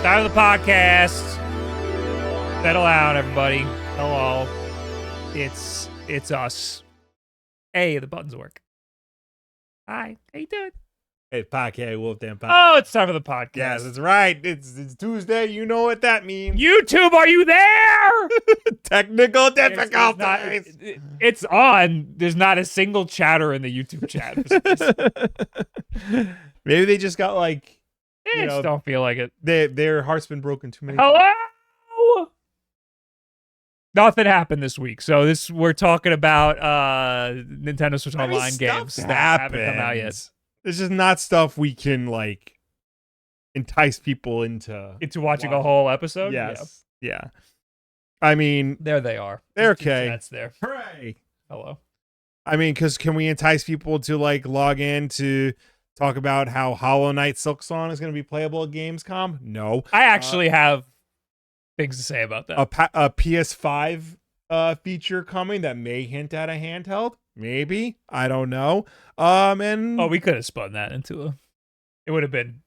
Start of the podcast. Settle down, everybody. Hello. It's us. Hey, the buttons work. Hi. How you doing? Hey, podcast, WULFF DEN Podcast. Oh, it's time for the podcast. Yes, that's right. It's Tuesday. You know what that means. YouTube, are you there? Technical difficulties. It's on. There's not a single chatter in the YouTube chat. Maybe they just got like, I just don't feel like it. Their heart's been broken too many times. Hello? Nothing happened this week. So we're talking about Nintendo Switch Online games that haven't come out yet. It's just not stuff we can like entice people into watching a whole episode. Yes. Yeah. I mean, there they are. They're okay. That's there. Hooray. Hello. I mean, because can we entice people to like log in to talk about how Hollow Knight Silksong is going to be playable at Gamescom? No. I actually have things to say about that. A PS5 feature coming that may hint at a handheld. Maybe. I don't know. And we could have spun that into it would have been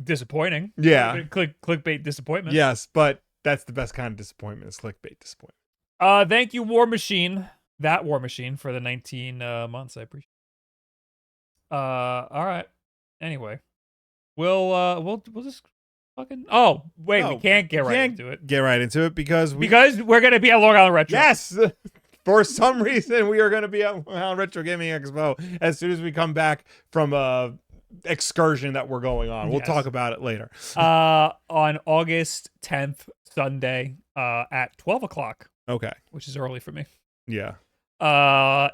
disappointing. Yeah. Clickbait disappointment. Yes, but that's the best kind of disappointment is clickbait disappointment. Thank you, War Machine, for the 19 months. I appreciate it. All right. Anyway, we'll just fucking. Oh wait, we can't get right into it. Get right into it because we're gonna be at Long Island Retro. Yes. For some reason, we are going to be at Retro Gaming Expo as soon as we come back from a excursion that we're going on. We'll talk about it later. On August 10th, Sunday, at 12 o'clock. Okay. Which is early for me. Yeah.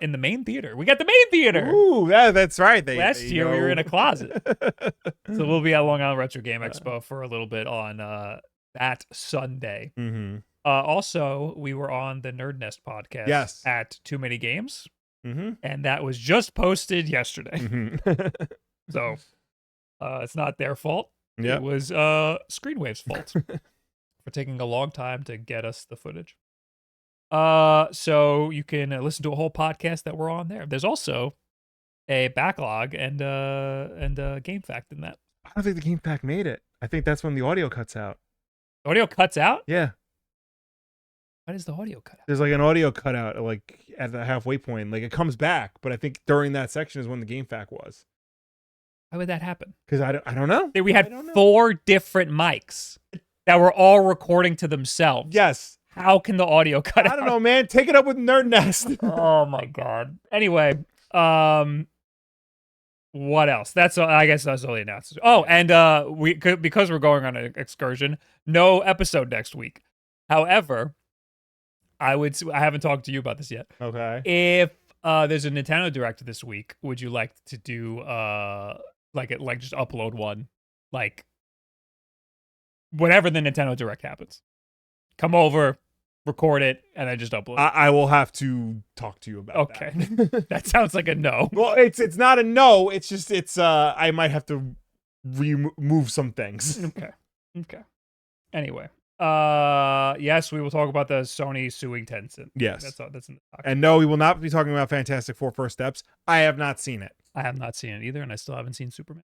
In the main theater. We got the main theater. Ooh, that's right. Last year we were in a closet. So we'll be at Long Island Retro Game Expo for a little bit on that Sunday. Mm-hmm. Also, we were on the Nerd Nest podcast at Too Many Games, and that was just posted yesterday. So it's not their fault. Yep. It was Screenwave's fault for taking a long time to get us the footage. So you can listen to a whole podcast that we're on there. There's also a backlog and a game fact in that. I don't think the game fact made it. I think that's when the audio cuts out. The audio cuts out? Yeah. Why does the audio cut out? There's like an audio cutout like at the halfway point. Like it comes back, but I think during that section is when the game fact was. Why would that happen? Because I don't know. We had 4 different mics that were all recording to themselves. Yes. How can the audio cut out? I don't know, man. Take it up with Nerd Nest. Oh my god. Anyway, what else? I guess that's all the announcements. Oh, and because we're going on an excursion, no episode next week. However, I haven't talked to you about this yet. Okay. If there's a Nintendo Direct this week, would you like to do just upload one, like whenever the Nintendo Direct happens? Come over, record it, and then just upload it. I will have to talk to you about that. Okay. That sounds like a no. Well, it's not a no. It's just I might have to remove some things. Okay. Anyway. Yes, we will talk about the Sony suing Tencent. Yes. That's in the document. And no, we will not be talking about Fantastic Four First Steps. I have not seen it. I have not seen it either, and I still haven't seen Superman.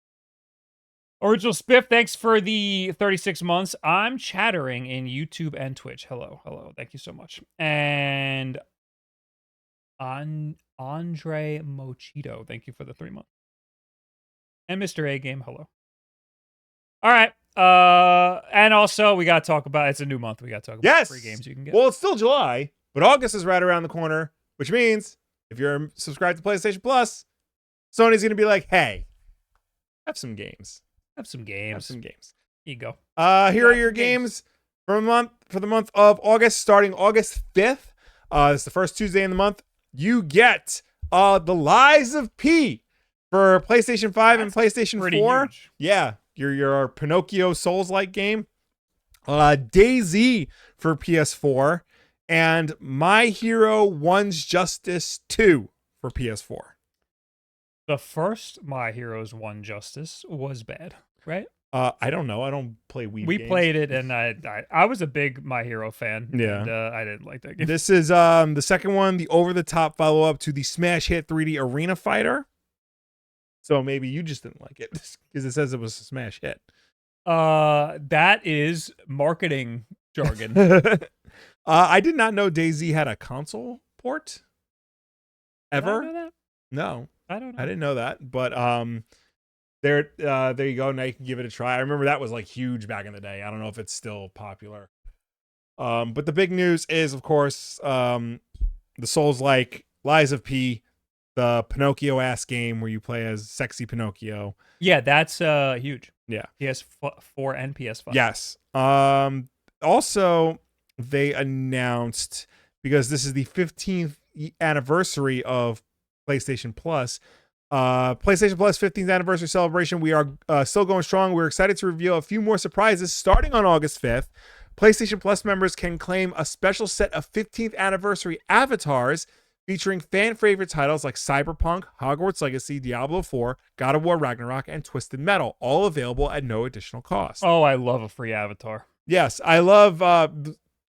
Original Spiff, thanks for the 36 months. I'm chattering in YouTube and Twitch. Hello. Thank you so much. And Andre Mochito, thank you for the 3 months. And Mr. A Game, hello. All right. And also we got to talk about, it's a new month. We got to talk about free games you can get. Well, it's still July, but August is right around the corner, which means if you're subscribed to PlayStation Plus, Sony's going to be like, hey, have some games. Here you go. Here are your games for the month of August, starting August 5th. It's the first Tuesday in the month. You get The Lies of P for PlayStation 5 and PlayStation 4. Huge. Yeah. Your Pinocchio Souls-like game. DayZ for PS4. And My Hero One's Justice 2 for PS4. The first My Heroes One Justice was bad, right? I don't know. I don't play Wii We games. played it, and I was a big My Hero fan. Yeah. And, I didn't like that game. This is the second one, the over-the-top follow-up to the smash hit 3D Arena Fighter. So maybe you just didn't like it because it says it was a smash hit. That is marketing jargon. I did not know DayZ had a console port. Did I Ever? know that? No, I don't know. I didn't know that. But there you go. Now you can give it a try. I remember that was like huge back in the day. I don't know if it's still popular. But the big news is, of course, the Souls-like Lies of P, the Pinocchio ass game where you play as sexy Pinocchio. Yeah, that's huge. Yeah. PS4 and PS5. Yes. Also, they announced, because this is the 15th anniversary of PlayStation Plus. PlayStation Plus 15th anniversary celebration. We are still going strong. We're excited to reveal a few more surprises starting on August 5th. PlayStation Plus members can claim a special set of 15th anniversary avatars featuring fan favorite titles like Cyberpunk, Hogwarts Legacy, Diablo 4, God of War Ragnarok, and Twisted Metal, all available at no additional cost. Oh, I love a free avatar. Yes, I love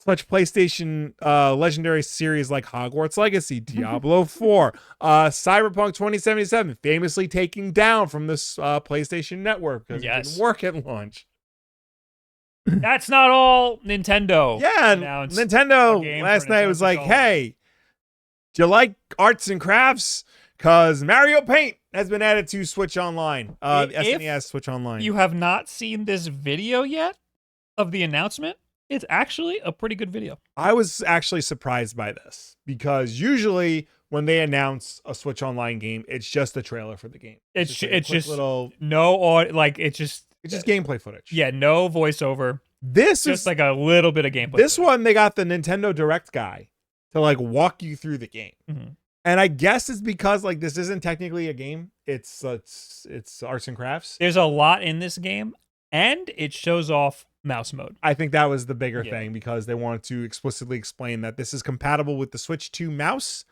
such PlayStation legendary series like Hogwarts Legacy, Diablo 4, Cyberpunk 2077, famously taking down from this PlayStation Network because it didn't work at launch. That's not all Nintendo. Yeah, Nintendo last night was like, hey, do you like arts and crafts? Because Mario Paint has been added to Switch Online, the SNES Switch Online. You have not seen this video yet of the announcement? It's actually a pretty good video. I was actually surprised by this because usually when they announce a Switch Online game, it's just a trailer for the game. It's just little, it's just gameplay footage. Yeah, no voiceover. This just is like a little bit of gameplay. This footage. one, they got the Nintendo Direct guy to like walk you through the game. Mm-hmm. And I guess it's because like this isn't technically a game. It's arts and crafts. There's a lot in this game, and it shows off mouse mode. I think that was the bigger thing because they wanted to explicitly explain that this is compatible with the Switch 2 mouse.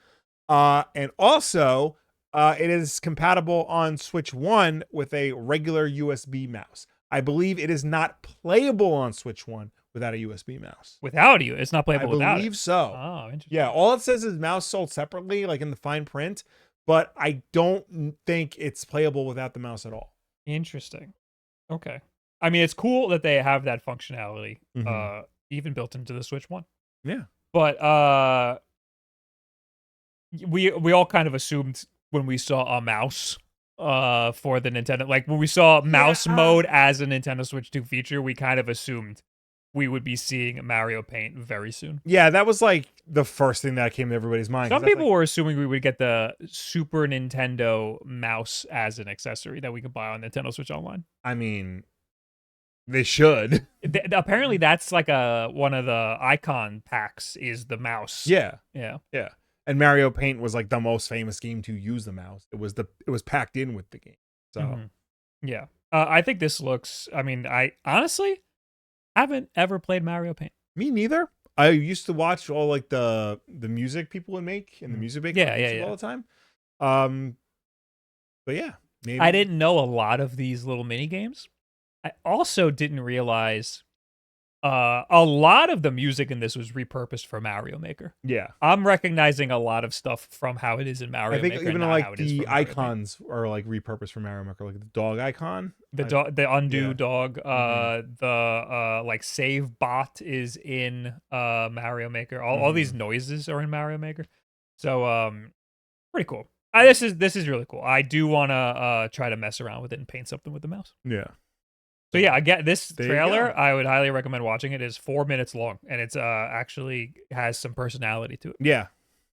And also it is compatible on Switch 1 with a regular USB mouse. I believe it is not playable on Switch 1 without a USB mouse. Without you, it's not playable without it. I believe so. Oh, interesting. Yeah, all it says is mouse sold separately, like in the fine print, but I don't think it's playable without the mouse at all. Interesting. Okay. I mean, it's cool that they have that functionality even built into the Switch 1. Yeah. But we all kind of assumed when we saw a mouse for the Nintendo, like when we saw mouse mode as a Nintendo Switch 2 feature, we kind of assumed we would be seeing Mario Paint very soon. Yeah, that was like the first thing that came to everybody's mind. Some people were assuming we would get the Super Nintendo mouse as an accessory that we could buy on Nintendo Switch Online. I mean, they should. Apparently, that's like one of the icon packs is the mouse. Yeah. Yeah. And Mario Paint was like the most famous game to use the mouse. It was packed in with the game. So yeah, I think this looks. I mean, I honestly haven't ever played Mario Paint. Me neither. I used to watch all like the music people would make and the music make all the time. But yeah, maybe. I didn't know a lot of these little mini games. I also didn't realize a lot of the music in this was repurposed for Mario Maker. Yeah, I'm recognizing a lot of stuff from how it is in Mario Maker. I think even like the icons are like repurposed for Mario Maker, like the dog icon, the undo dog, the like save bot is in Mario Maker. All these noises are in Mario Maker. So pretty cool. This is really cool. I do want to try to mess around with it and paint something with the mouse. Yeah. So yeah, I get this trailer. I would highly recommend watching it. It's 4 minutes long, and it's actually has some personality to it. Yeah.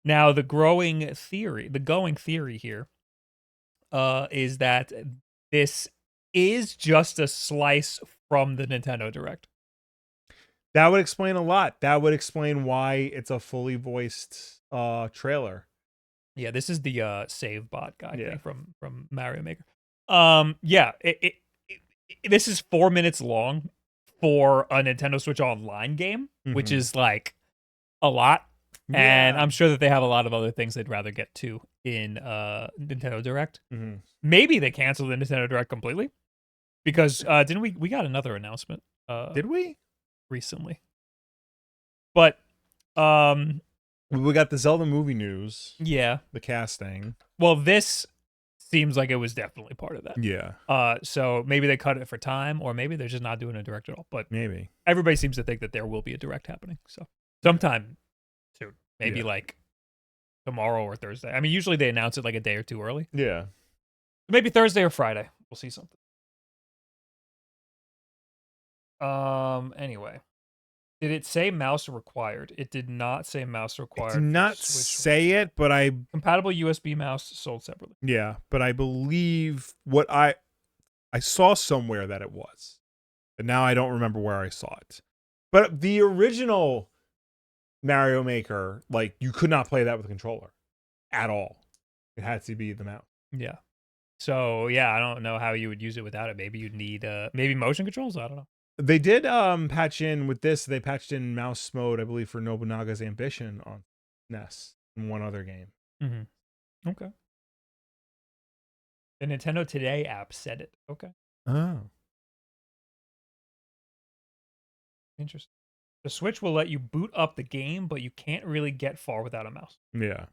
Now the going theory here, is that this is just a slice from the Nintendo Direct. That would explain a lot. That would explain why it's a fully voiced trailer. Yeah, this is the save bot guy thing from Mario Maker. This is 4 minutes long for a Nintendo Switch Online game, which is like a lot. Yeah. And I'm sure that they have a lot of other things they'd rather get to in Nintendo Direct. Maybe they canceled the Nintendo Direct completely because didn't we got another announcement? Did we? Recently. But we got the Zelda movie news. Yeah. The casting. Well, this seems like it was definitely part of that. Yeah. So maybe they cut it for time, or maybe they're just not doing a direct at all. But Maybe. everybody seems to think that there will be a direct happening. So sometime soon, maybe like tomorrow or Thursday. I mean, usually they announce it like a day or two early. Yeah. Maybe Thursday or Friday. We'll see something. Anyway. Did it say mouse required? It did not say mouse required. It did not say it, but compatible USB mouse sold separately. Yeah, but I believe what I saw somewhere that it was. But now I don't remember where I saw it. But the original Mario Maker, like, you could not play that with a controller at all. It had to be the mouse. Yeah. So, yeah, I don't know how you would use it without it. Maybe you'd need maybe motion controls. I don't know. They did patch in with this. They patched in mouse mode, I believe, for Nobunaga's Ambition on NES and one other game. Mm-hmm. Okay. The Nintendo Today app said it. Okay. Oh. Interesting. The Switch will let you boot up the game, but you can't really get far without a mouse. Yeah.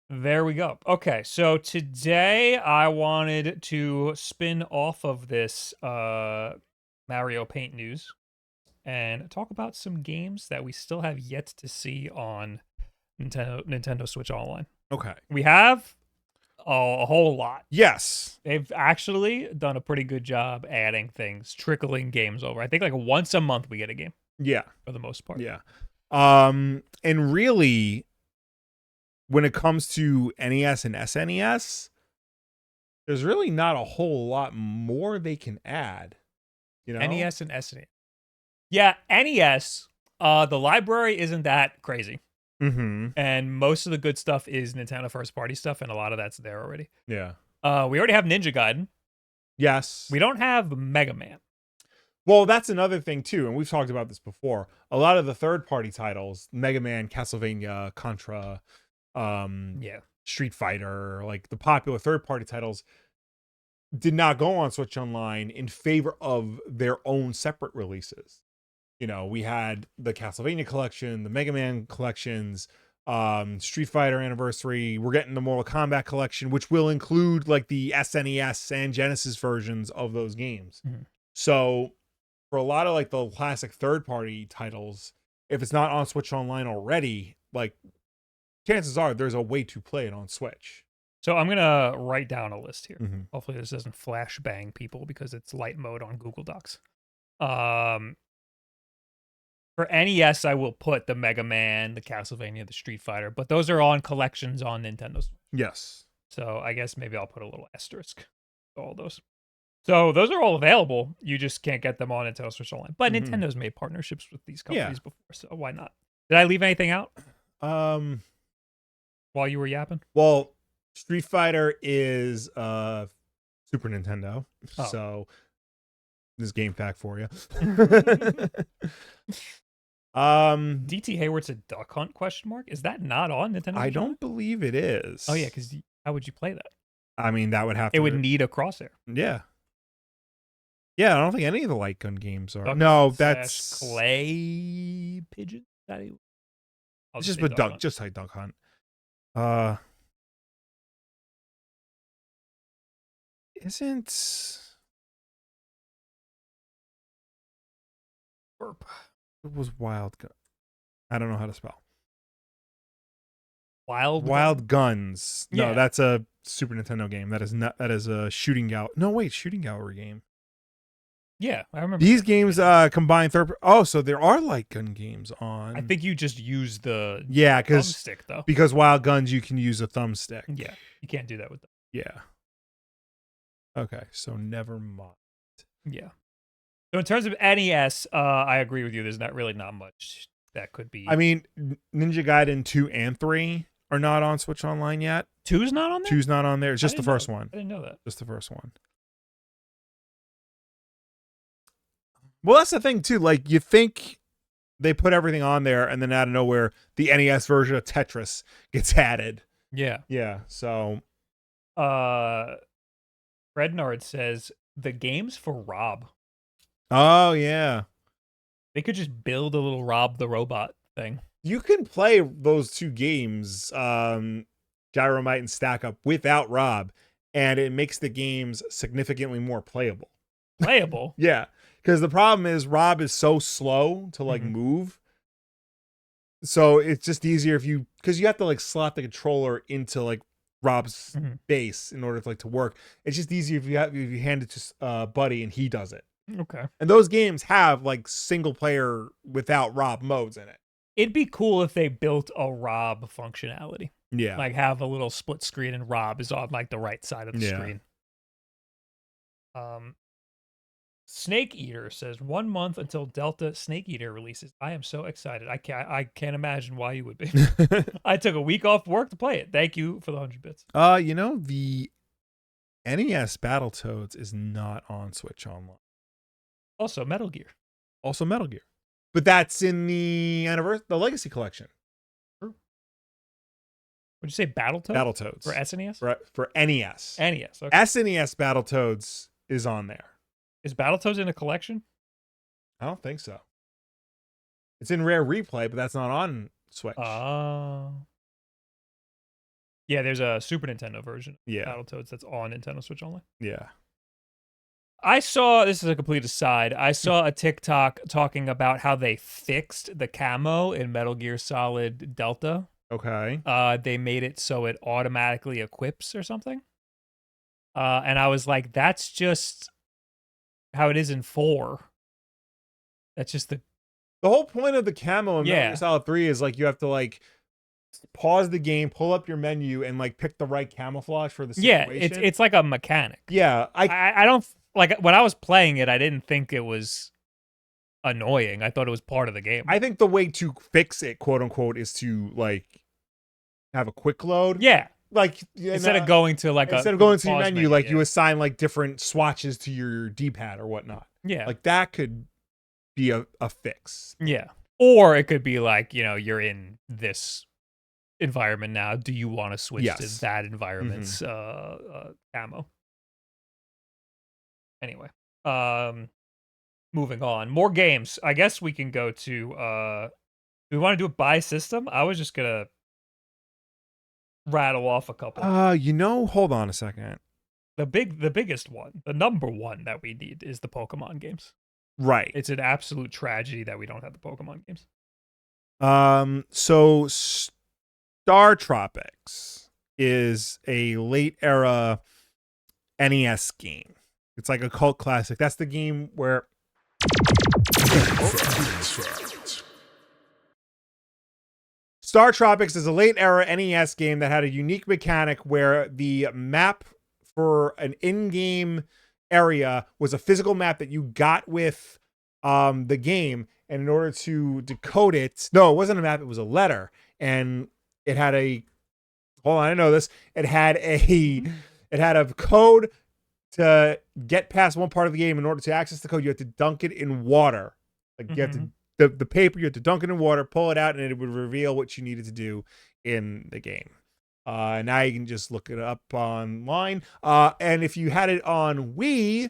There we go. Okay, so today I wanted to spin off of this Mario Paint news and talk about some games that we still have yet to see on Nintendo Switch Online. Okay. We have a whole lot. Yes. They've actually done a pretty good job adding things, trickling games over. I think like once a month we get a game. Yeah. For the most part. Yeah. And really, when it comes to NES and SNES, there's really not a whole lot more they can add. You know? NES and SNES. Yeah, NES, the library isn't that crazy. Mm-hmm. And most of the good stuff is Nintendo first party stuff, and a lot of that's there already. Yeah. We already have Ninja Gaiden. Yes. We don't have Mega Man. Well, that's another thing too, and we've talked about this before. A lot of the third party titles, Mega Man, Castlevania, Contra, Street Fighter, like the popular third party titles, did not go on Switch Online in favor of their own separate releases. You know, we had the Castlevania collection, the Mega Man collections, Street Fighter Anniversary. We're getting the Mortal Kombat collection, which will include like the SNES and Genesis versions of those games. Mm-hmm. So for a lot of like the classic third party titles, if it's not on Switch Online already, like chances are there's a way to play it on Switch. So I'm going to write down a list here. Mm-hmm. Hopefully this doesn't flashbang people because it's light mode on Google Docs. For NES, I will put the Mega Man, the Castlevania, the Street Fighter, but those are all in collections on Nintendo Switch. Yes. So I guess maybe I'll put a little asterisk to all those. So those are all available. You just can't get them on Nintendo Switch Online. But Nintendo's made partnerships with these companies before, so why not? Did I leave anything out? While you were yapping? Well, Street Fighter is Super Nintendo. Oh. So this game fact for you. DT Hayward said Duck Hunt ? Is that not on Nintendo? I don't believe it is. Oh yeah, because how would you play that? I mean, that would have to. It would need a crosshair. Yeah. Yeah, I don't think any of the light gun games are. Duck no, Hunt that's Clay Pigeon. It's just with Duck. Just like Duck Hunt. Isn't Burp. It was Wild Gun. I don't know how to spell. Wild Guns. No, Yeah. that's a Super Nintendo game. That is not. That is a shooting gallery. No, wait, shooting gallery game. Yeah, I remember. These games combine third. Oh, so there are light gun games on. I think you just use the thumbstick though. Because Wild Guns you can use a thumbstick. Yeah, you can't do that with them. Yeah. Okay, so never mind. Yeah. So in terms of NES, I agree with you. There's not much that could be. I mean, Ninja Gaiden 2 and 3 are not on Switch Online yet. 2's not on there? 2's not on there. It's just the first one. I didn't know that. Just the first one. Well, that's the thing, too. Like, you think they put everything on there, and then out of nowhere, the NES version of Tetris gets added. Yeah. Yeah, so. Rednard says, the game's for Rob. Oh, yeah. They could just build a little Rob the Robot thing. You can play those two games Gyro might and stack up without Rob, and it makes the games significantly more playable. Playable? Yeah, because the problem is Rob is so slow to like move. So it's just easier if you, because you have to like slot the controller into like Rob's base in order to like to work. It's just easier if you hand it to Buddy and he does it. Okay. And those games have like single player without Rob modes in it. It'd be cool if they built a Rob functionality. Yeah. Like have a little split screen and Rob is on like the right side of the screen. Snake Eater says 1 month until Delta Snake Eater releases. I am so excited. I can't imagine why you would be. I took a week off work to play it. Thank you for the 100 bits. You know, the NES Battletoads is not on Switch Online. Also Metal Gear. But that's in the Legacy Collection. True. Would you say Battletoads? Battletoads. For SNES? For NES. NES. Okay. SNES Battletoads is on there. Is Battletoads in a collection? I don't think so. It's in Rare Replay, but that's not on Switch. Yeah, there's a Super Nintendo version of Battletoads that's on Nintendo Switch only. Yeah. I saw, this is a complete aside, I saw a TikTok talking about how they fixed the camo in Metal Gear Solid Delta. Okay. They made it so it automatically equips or something. And I was like, that's just how it is in 4. That's just the whole point of the camo in Metal Gear Solid 3 is like you have to like pause the game, pull up your menu, and like pick the right camouflage for the situation. Yeah, it's like a mechanic. Yeah, I don't like when I was playing it. I didn't think it was annoying. I thought it was part of the game. I think the way to fix it, quote unquote, is to like have a quick load. Yeah. Like instead of going to like your menu, like you assign like different swatches to your D-pad or whatnot. Yeah, like that could be a fix. Yeah, or it could be like, you know, you're in this environment now. Do you want to switch to that environment's camo? Anyway, moving on. More games. I guess we can go to. Do we want to do it by system? I was just gonna rattle off a couple. Hold on a second. The biggest one, the number one that we need is the Pokemon games. Right. It's an absolute tragedy that we don't have the Pokemon games. So Star Tropics is a late era NES game. It's like a cult classic. That's the game where Star Tropics is a late era NES game that had a unique mechanic where the map for an in-game area was a physical map that you got with the game, and in order to decode it, no, it wasn't a map, it was a letter, and it had a I know this. It had a code to get past one part of the game. In order to access the code, you have to dunk it in water. Like you have to the paper, you have to dunk it in water, pull it out, and it would reveal what you needed to do in the game. Now you can just look it up online. And if you had it on Wii,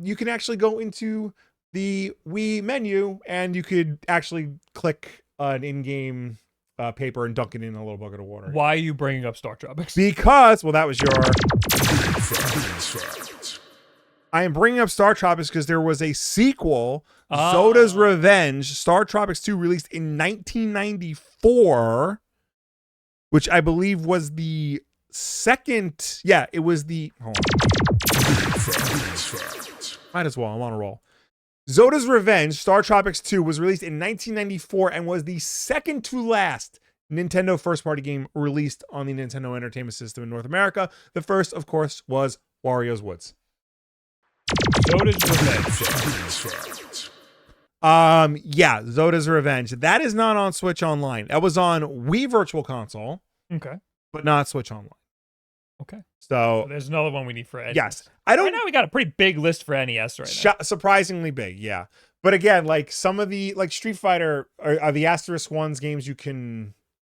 you can actually go into the Wii menu and you could actually click an in-game paper and dunk it in a little bucket of water. Why are you bringing up Star Tropics? Because, well, that was your... I am bringing up Star Tropics because there was a sequel, Zoda's Revenge, Star Tropics 2, released in 1994, which I believe was the second... Yeah, it was the... Hold on. Might as well. I'm on a roll. Zoda's Revenge, Star Tropics 2, was released in 1994 and was the second to last Nintendo first-party game released on the Nintendo Entertainment System in North America. The first, of course, was Wario's Woods. Zoda's Revenge. Yeah, Zoda's Revenge. That is not on Switch Online. That was on Wii Virtual Console. Okay. But not Switch Online. Okay. So there's another one we need for NES. Yes. Right now we got a pretty big list for NES right now. Surprisingly big, yeah. But again, like some of the like Street Fighter are the Asterisk ones games you can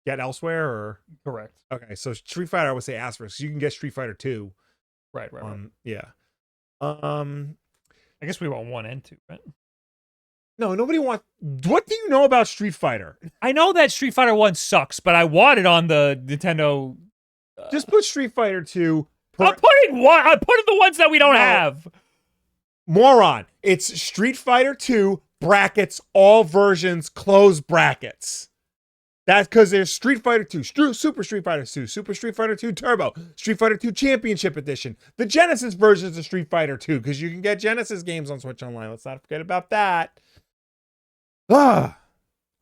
get elsewhere or correct. Okay, so Street Fighter I would say Asterisk. You can get Street Fighter 2. Right. Yeah. I guess we want 1 and 2, right? No, nobody wants. What do you know about Street Fighter? I know that Street Fighter 1 sucks, but I want it on the Nintendo Just put Street Fighter 2. I'm putting the ones that we don't have. Moron. It's Street Fighter 2 brackets, all versions, close brackets. That's because there's Street Fighter 2, Super Street Fighter 2, Super Street Fighter 2 Turbo, Street Fighter 2 Championship Edition, the Genesis versions of Street Fighter 2, because you can get Genesis games on Switch Online. Let's not forget about that. I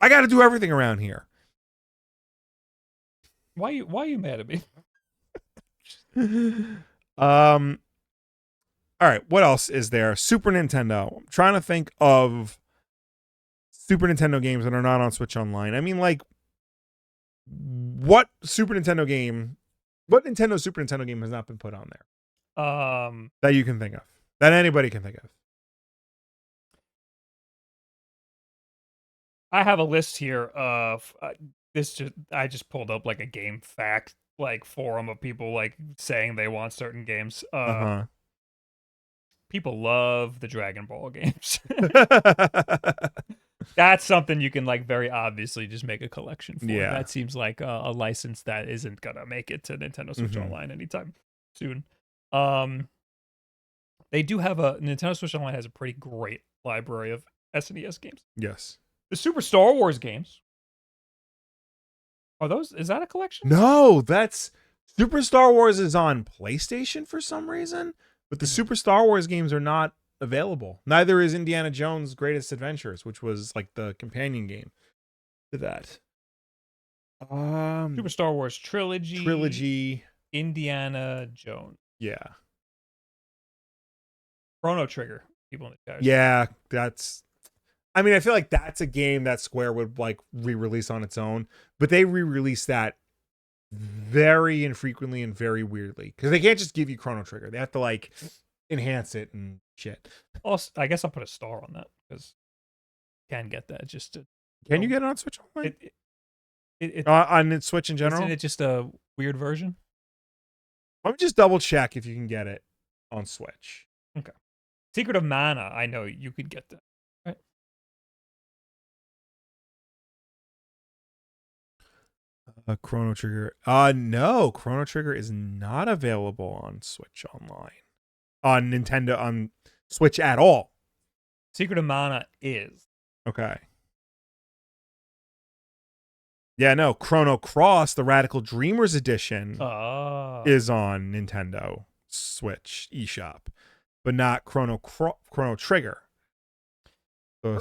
got to do everything around here. Why are you mad at me? All right, what else is there? Super Nintendo. I'm trying to think of Super Nintendo games that are not on Switch Online. I mean, like, what Nintendo Super Nintendo game has not been put on there? That you can think of. That anybody can think of. I have a list here of I just pulled up like a game fact like forum of people like saying they want certain games. People love the Dragon Ball games. That's something you can like very obviously just make a collection for. Yeah. That seems like a license that isn't gonna make it to Nintendo Switch Online anytime soon. They do have Nintendo Switch Online has a pretty great library of SNES games. Yes. The Super Star Wars games. Is that a collection? No, that's Super Star Wars is on PlayStation for some reason, but the Super Star Wars games are not available. Neither is Indiana Jones Greatest Adventures, which was like the companion game to that. Super Star Wars Trilogy. Indiana Jones. Yeah. Chrono Trigger. People in the chat. Yeah, I mean, I feel like that's a game that Square would like re-release on its own, but they re-release that very infrequently and very weirdly because they can't just give you Chrono Trigger. They have to like enhance it and shit. Also, I guess I'll put a star on that because can get that just to. Can you get it on Switch Online? On Switch in general? Isn't it just a weird version? Let me just double check if you can get it on Switch. Okay. Secret of Mana, I know you could get that. Right? Chrono Trigger. No, Chrono Trigger is not available on Switch Online. On Nintendo, on Switch at all. Secret of Mana is. Okay. Yeah, no, Chrono Cross, the Radical Dreamers edition, is on Nintendo Switch eShop, but not Chrono Trigger. So,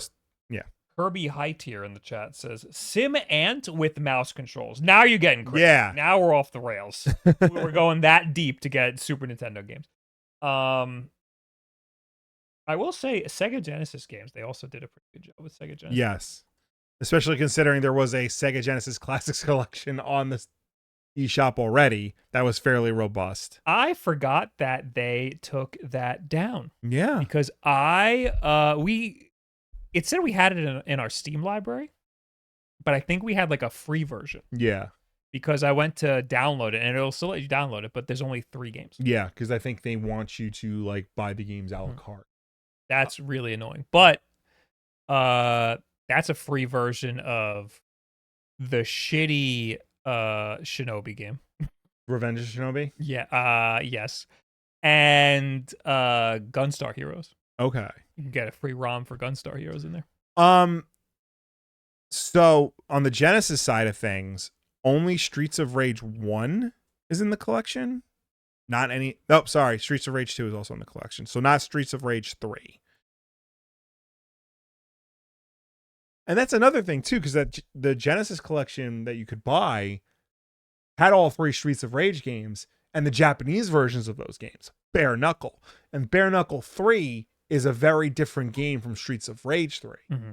yeah. Kirby High Tier in the chat says Sim Ant with mouse controls. Now you're getting crazy. Yeah. Now we're off the rails. We're going that deep to get Super Nintendo games. I will say Sega Genesis games. They also did a pretty good job with Sega Genesis. Yes. Especially considering there was a Sega Genesis Classics collection on the eShop already that was fairly robust. I forgot that they took that down. Yeah. Because it said we had it in our Steam library, but I think we had like a free version. Yeah. Because I went to download it and it'll still let you download it, but there's only 3 games. Yeah, because I think they want you to like buy the games a la carte. That's really annoying. But that's a free version of the shitty Shinobi game. Revenge of Shinobi? Yeah. Yes. And Gunstar Heroes. Okay. You can get a free ROM for Gunstar Heroes in there. So on the Genesis side of things, only Streets of Rage 1 is in the collection. Not any. Oh, sorry. Streets of Rage 2 is also in the collection. So not Streets of Rage 3. And that's another thing too, because that the Genesis collection that you could buy had all 3 Streets of Rage games and the Japanese versions of those games. Bare Knuckle. And Bare Knuckle 3 is a very different game from Streets of Rage 3. Mm-hmm.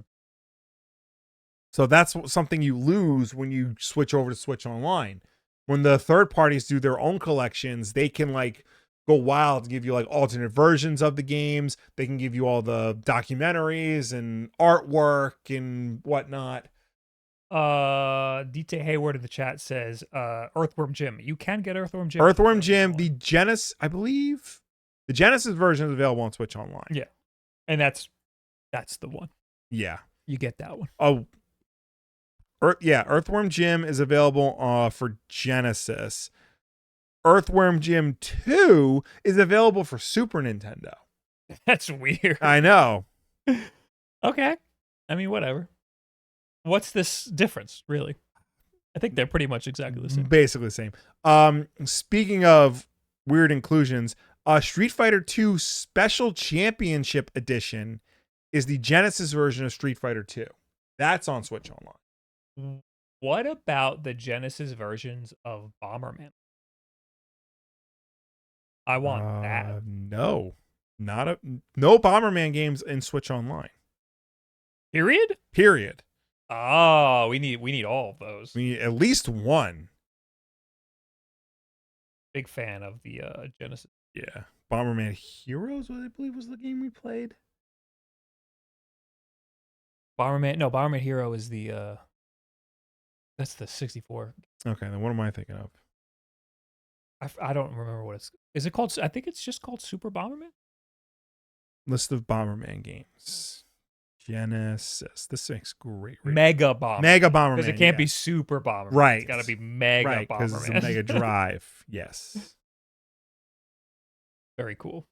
So that's something you lose when you switch over to Switch Online. When the third parties do their own collections, they can like go wild to give you like alternate versions of the games. They can give you all the documentaries and artwork and whatnot. DT Hayward in the chat says Earthworm Jim. You can get Earthworm Jim. Earthworm Jim, the Genesis, I believe the Genesis version is available on Switch Online. Yeah. And that's the one. Yeah. You get that one. Oh, Earthworm Jim is available for Genesis. Earthworm Jim 2 is available for Super Nintendo. That's weird. I know. Okay. I mean, whatever. What's this difference, really? I think they're pretty much exactly the same. Basically the same. Speaking of weird inclusions, Street Fighter 2 Special Championship Edition is the Genesis version of Street Fighter 2. That's on Switch Online. What about the Genesis versions of Bomberman? I want that. No. No Bomberman games in Switch Online. Period. Oh, we need all of those. We need at least one. Big fan of the Genesis. Yeah. Bomberman Heroes, what I believe was the game we played. Bomberman Hero is the that's the 64. Okay, then what am I thinking of? I don't remember what it's. Is it called? I think it's just called Super Bomberman. List of Bomberman games. Genesis. This makes great. Mega Bomberman. Mega Bomberman. Because it can't be Super Bomberman. Right. It's got to be Mega Bomberman. Because it's a Mega Drive. Yes. Very cool.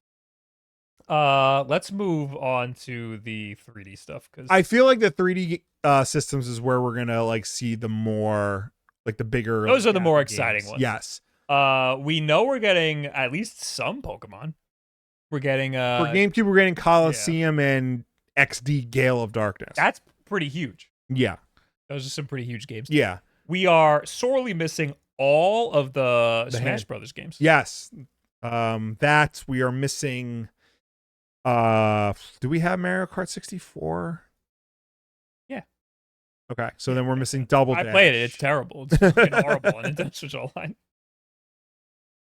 Let's move on to the 3D stuff. Because I feel like the 3D systems is where we're gonna like see the more like the bigger. Those are the more games. exciting ones. Yes. We know we're getting at least some Pokemon. We're getting for GameCube, we're getting Coliseum and XD Gale of Darkness. That's pretty huge. Yeah. Those are some pretty huge games. Yeah. We are sorely missing all of the Smash Brothers games. Yes. That we are missing. Do we have Mario Kart 64? Yeah. Okay, so then we're missing Double Dash. I played it. It's terrible. It's fucking horrible on Nintendo Switch Online.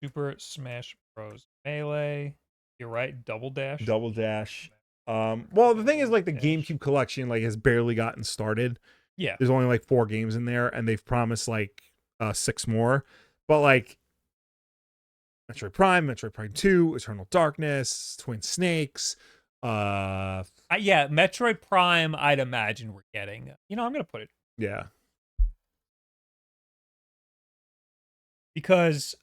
Super Smash Bros. Melee. You're right. Double Dash. Double Dash. Well, the thing is, like, the GameCube collection, like, has barely gotten started. Yeah. There's only, like, 4 games in there, and they've promised, like, 6 more. But, like, Metroid Prime 2, Eternal Darkness, Twin Snakes. Yeah, Metroid Prime, I'd imagine we're getting. I'm going to put it. Yeah. Because,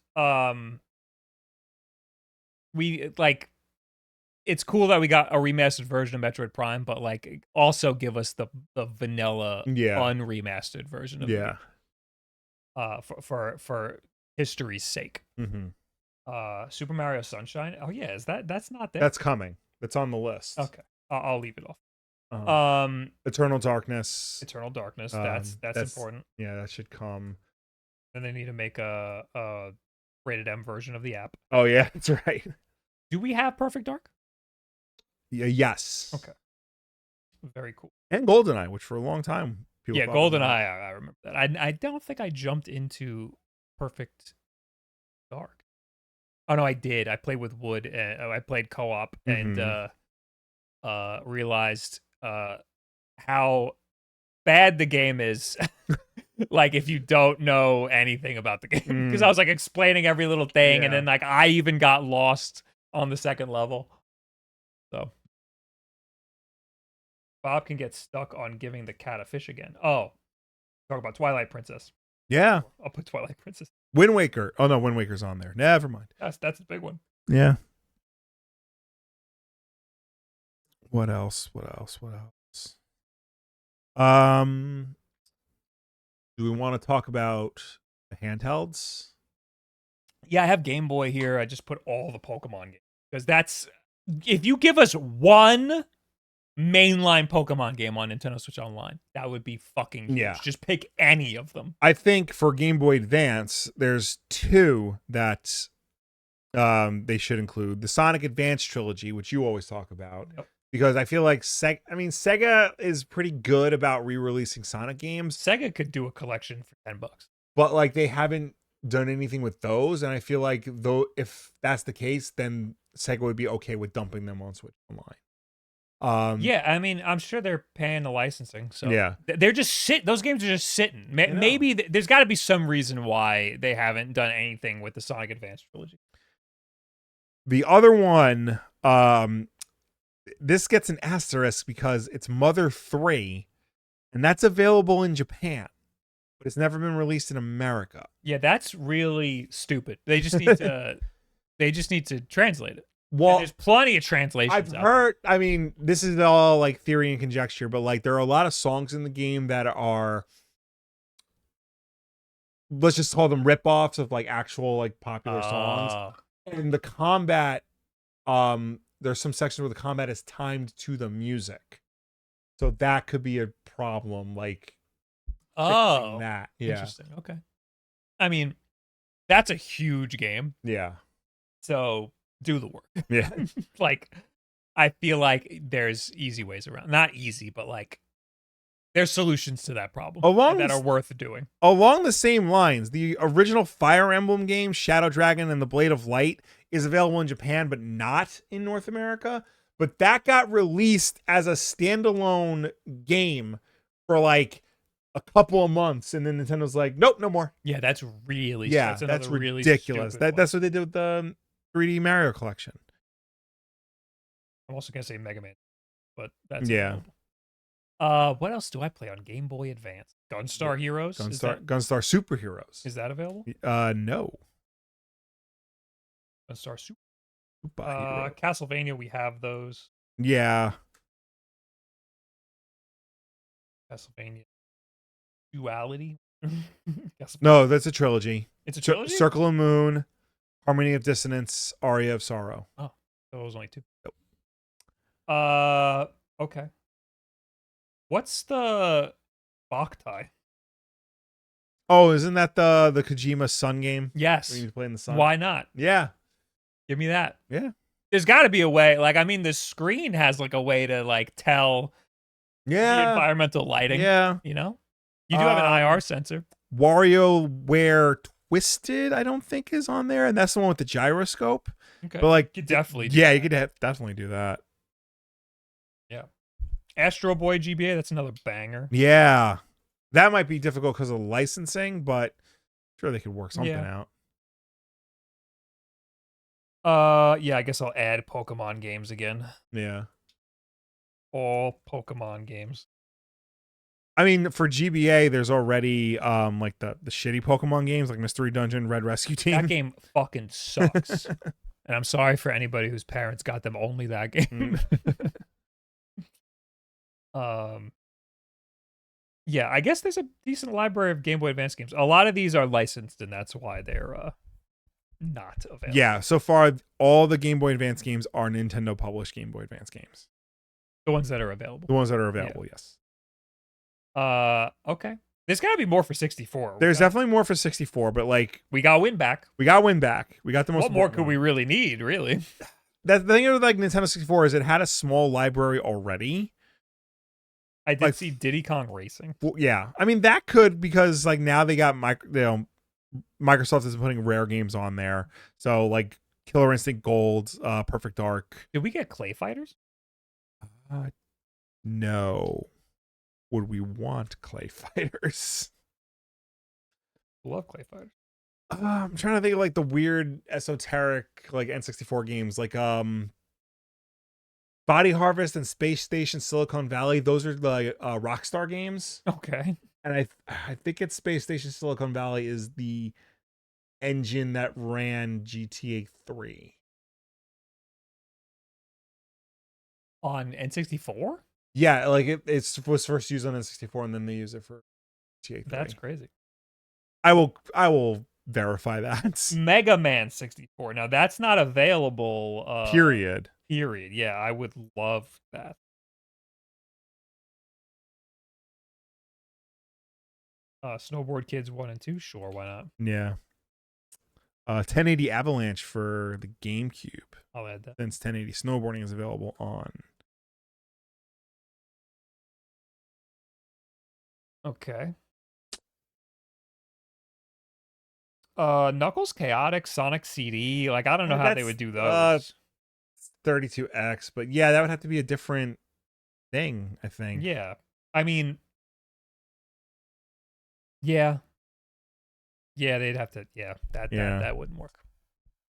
we, like, it's cool that we got a remastered version of Metroid Prime, but, like, also give us the vanilla, unremastered version of it. For history's sake. Mm-hmm. Super Mario Sunshine. Oh yeah, that's not there? That's coming. That's on the list. Okay, I'll leave it off. Eternal Darkness. That's important. Yeah, that should come. And they need to make a rated M version of the app. Oh yeah, that's right. Do we have Perfect Dark? Yeah. Yes. Okay. Very cool. And GoldenEye, which for a long time people. Yeah, GoldenEye. I remember that. I don't think I jumped into Perfect Dark. Oh no, I did. I played with Wood. I played co-op and realized how bad the game is. Like if you don't know anything about the game, because I was like explaining every little thing, and then like I even got lost on the second level. So Bob can get stuck on giving the cat a fish again. Oh, talk about Twilight Princess. Yeah, I'll put Twilight Princess. Wind Waker. Oh no, Wind Waker's on there. Never mind. That's a big one. Yeah. What else? Do we want to talk about the handhelds? Yeah, I have Game Boy here. I just put all the Pokemon games because that's if you give us one mainline Pokemon game on Nintendo Switch Online, that would be fucking huge. Yeah. Just pick any of them. I think for Game Boy Advance, there's 2 that they should include. The Sonic Advance trilogy, which you always talk about. Yep. Because I feel like Sega is pretty good about re-releasing Sonic games. Sega could do a collection for $10. But like they haven't done anything with those, and I feel like though if that's the case, then Sega would be okay with dumping them on Switch Online. Yeah, I mean, I'm sure they're paying the licensing, so yeah, they're just those games are just sitting. Maybe there's got to be some reason why they haven't done anything with the Sonic Advance trilogy. The other one, this gets an asterisk because it's Mother 3, and that's available in Japan. but it's never been released in America. Yeah, that's really stupid. They just need to translate it. Well, and there's plenty of translations. I've heard. I mean, this is all like theory and conjecture, but like there are a lot of songs in the game that are, let's just call them ripoffs of like actual like popular songs. And the combat, there's some sections where the combat is timed to the music, so that could be a problem. Like, that interesting. Okay, I mean, that's a huge game. Yeah. So do the work. Yeah. Like, I feel like there's easy ways around. Not easy, but like there's solutions to that problem that are worth doing. Along the same lines, the original Fire Emblem game, Shadow Dragon and the Blade of Light, is available in Japan, but not in North America. But that got released as a standalone game for like a couple of months, and then Nintendo's like, nope, no more. Yeah, that's really that's ridiculous. That's what they did with the 3D Mario collection. I'm also gonna say Mega Man, but that's available. What else do I play on Game Boy Advance? Gunstar Heroes? Gunstar Superheroes. Is that available? No. Gunstar Super. Castlevania, we have those. Yeah. Castlevania Duality. No, that's a trilogy. It's a trilogy? Circle of Moon, Harmony of Dissonance, Aria of Sorrow. Oh, there was only 2. Nope. Okay. What's the Boktai? Oh, isn't that the Kojima Sun game? Yes. Where you play in the sun? Why not? Yeah. Give me that. Yeah. There's got to be a way. Like, I mean, the screen has like a way to like tell the environmental lighting. Yeah. You know? You do have an IR sensor. WarioWare Twisted, I don't think, is on there, and that's the one with the gyroscope. Okay. But like, you could definitely you could definitely do that. Yeah. Astro Boy GBA, that's another banger. Yeah. That might be difficult because of licensing, but sure they could work something out. Yeah, I guess I'll add Pokemon games again. Yeah. All Pokemon games. I mean, for GBA, there's already like the shitty Pokemon games like Mystery Dungeon, Red Rescue Team. That game fucking sucks. And I'm sorry for anybody whose parents got them only that game. Yeah, I guess there's a decent library of Game Boy Advance games. A lot of these are licensed, and that's why they're not available. Yeah, so far all the Game Boy Advance games are Nintendo published Game Boy Advance games. The ones that are available. The ones that are available, yes. Okay. There's got to be more for 64. There's definitely more for 64, but like we got Win Back. We got Win Back. We got the most. What more could we really need? Really? The thing with like Nintendo 64 is it had a small library already. I did see Diddy Kong Racing. Well, yeah, I mean that could, because like now they got Microsoft is putting rare games on there. So like Killer Instinct Gold, Perfect Dark. Did we get Clay Fighters? No. Would we want Clay Fighters? Love Clay Fighters. I'm trying to think of like the weird esoteric like N64 games, like Body Harvest and Space Station Silicon Valley. Those are the Rockstar games. Okay. And I think it's Space Station Silicon Valley is the engine that ran GTA 3 on N64. Yeah, like it was first used on N64 and then they use it for GTA 3. That's crazy. I will verify that. Mega Man 64. Now that's not available. Period. Yeah, I would love that. Snowboard Kids 1 and 2. Sure, why not? Yeah. 1080 Avalanche for the GameCube. I'll add that. Since 1080 Snowboarding is available on. Okay. Knuckles Chaotic, Sonic CD. Like, I don't know how they would do those. 32X, but yeah, that would have to be a different thing, I think. Yeah. I mean, yeah. Yeah, they'd have to, that wouldn't work.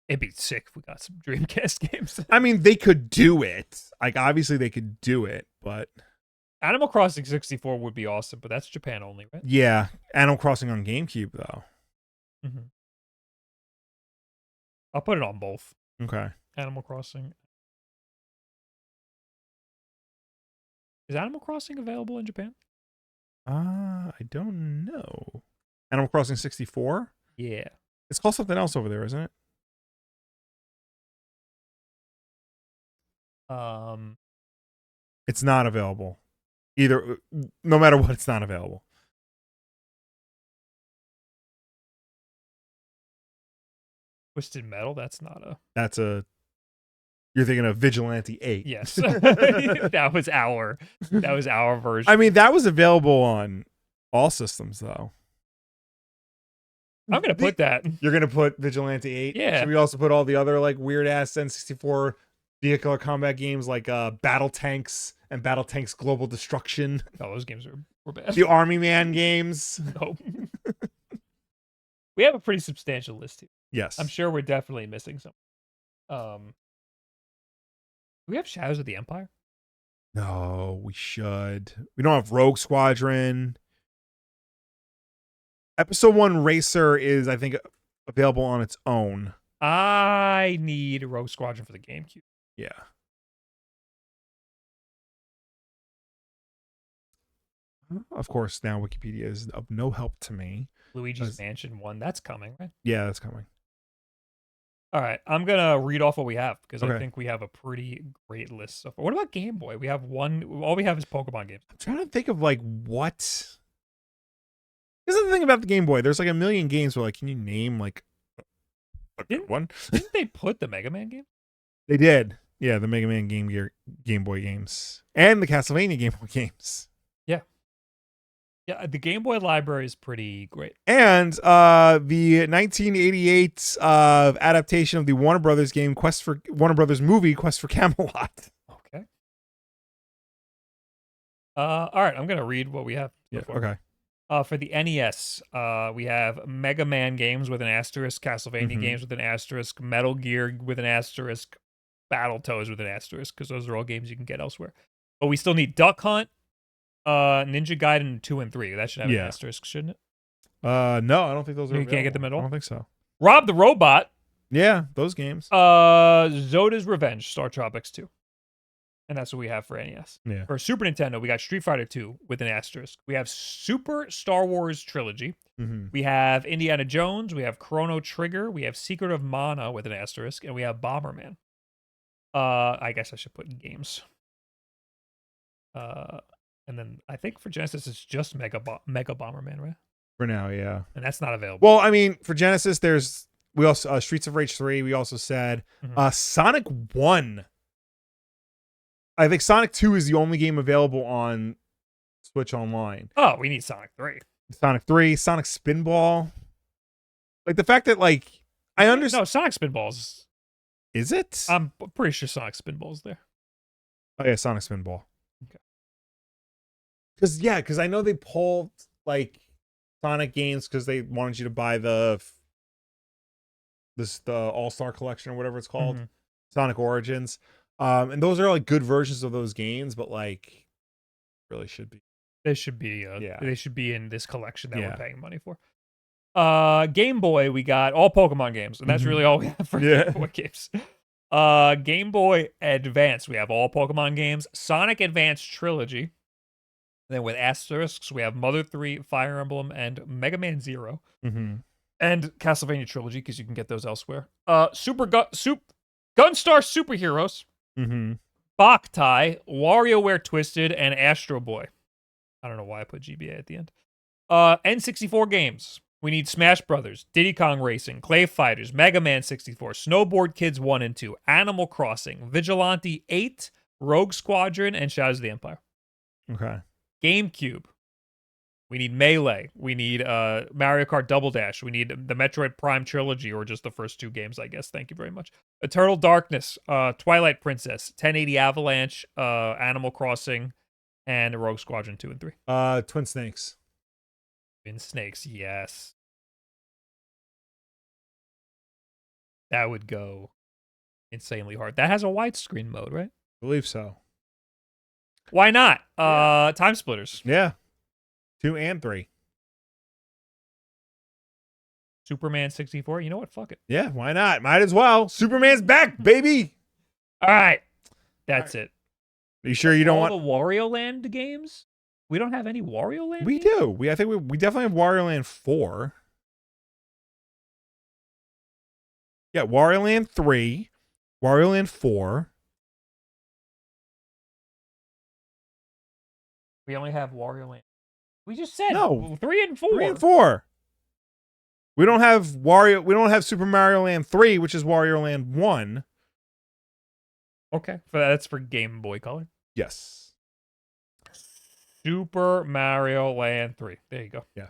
It'd be sick if we got some Dreamcast games. I mean, they could do it. Like, obviously they could do it, but Animal Crossing 64 would be awesome, but that's Japan only, right? Yeah, Animal Crossing on GameCube though. Mm-hmm. I'll put it on both. Okay. Animal Crossing. Is Animal Crossing available in Japan? I don't know. Animal Crossing 64? Yeah. It's called something else over there, isn't it? It's not available. Either, no matter what, it's not available. Twisted Metal. That's not a. That's a. You're thinking of Vigilante 8. Yes. That was our version. I mean, that was available on all systems, though. I'm gonna put that. You're gonna put Vigilante 8? Yeah. Should we also put all the other like weird ass N64 vehicular combat games like Battle Tanks and Battle Tanks Global Destruction? Oh, those games were bad. The Army Man games. No. We have a pretty substantial list here. Yes. I'm sure we're definitely missing some. Do we have Shadows of the Empire? No, we should. We don't have Rogue Squadron. Episode 1 Racer is, I think, available on its own. I need Rogue Squadron for the GameCube. Yeah. Of course, now Wikipedia is of no help to me. Luigi's Mansion 1, that's coming, right? Yeah, that's coming. All right, I'm going to read off what we have because Okay. I think we have a pretty great list so far. What about Game Boy? We have all we have is Pokemon games. I'm trying to think of like what. This is the thing about the Game Boy. There's like a million games where like, can you name like a good one? Didn't they put the Mega Man game? They did. Yeah, the Mega Man Game Boy games. And the Castlevania Game Boy games. Yeah, the Game Boy library is pretty great. And the 1988 adaptation of the Warner Brothers movie Quest for Camelot. Okay. All right, I'm gonna read what we have. Yeah. Before. Okay. For the NES, we have Mega Man games with an asterisk, Castlevania games with an asterisk, Metal Gear with an asterisk, Battletoads with an asterisk, because those are all games you can get elsewhere. But we still need Duck Hunt, Ninja Gaiden 2 and 3. That should have an asterisk, shouldn't it? No, I don't think those are. You can't get the middle? I don't think so. Rob the Robot. Yeah, those games. Zoda's Revenge, Star Tropics 2. And that's what we have for NES. Yeah. For Super Nintendo, we got Street Fighter 2 with an asterisk. We have Super Star Wars Trilogy. We have Indiana Jones. We have Chrono Trigger. We have Secret of Mana with an asterisk. And we have Bomberman. I guess I should put in games. And then I think for Genesis, it's just Mega Bomberman, right? For now, yeah. And that's not available. Well, I mean, for Genesis, we also Streets of Rage 3. We also said Sonic 1. I think Sonic 2 is the only game available on Switch Online. Oh, we need Sonic 3. Sonic 3, Sonic Spinball. Like the fact that like I understand. No, Sonic Spinballs. Is it? I'm pretty sure Sonic Spinball's there. Oh yeah, Sonic Spinball. Okay. Because I know they pulled like Sonic games because they wanted you to buy the All-Star Collection or whatever it's called, Sonic Origins. And those are like good versions of those games, but like really should be. They should be they should be in this collection that we're paying money for. Game Boy, we got all Pokemon games, and that's really all we have for Game Boy games. Game Boy Advance, we have all Pokemon games. Sonic Advance Trilogy. And then with asterisks, we have Mother 3, Fire Emblem, and Mega Man 0. And Castlevania Trilogy, because you can get those elsewhere. Gunstar Superheroes. Boktai, WarioWare Twisted, and Astro Boy. I don't know why I put GBA at the end. N64 games. We need Smash Brothers, Diddy Kong Racing, Clay Fighters, Mega Man 64, Snowboard Kids 1 and 2, Animal Crossing, Vigilante 8, Rogue Squadron, and Shadows of the Empire. Okay. GameCube. We need Melee. We need Mario Kart Double Dash. We need the Metroid Prime Trilogy, or just the first 2 games, I guess. Thank you very much. Eternal Darkness, Twilight Princess, 1080 Avalanche, Animal Crossing, and Rogue Squadron 2 and 3. Twin Snakes. Twin Snakes, yes. That would go insanely hard. That has a widescreen mode, right? I believe so. Why not? Time Splitters. Yeah. 2 and 3. Superman 64. You know what? Fuck it. Yeah, why not? Might as well. Superman's back, baby. All right. That's it. Are you sure you don't want the Wario Land games? We don't have any Wario Land We games? do. I think we definitely have Wario Land 4. Yeah, Wario Land 3, Wario Land 4. We only have Wario Land. We just said No. 3 and 4. 3 and 4. We don't have Super Mario Land 3, which is Wario Land 1. Okay. That's for Game Boy Color. Yes. Super Mario Land 3. There you go. Yeah.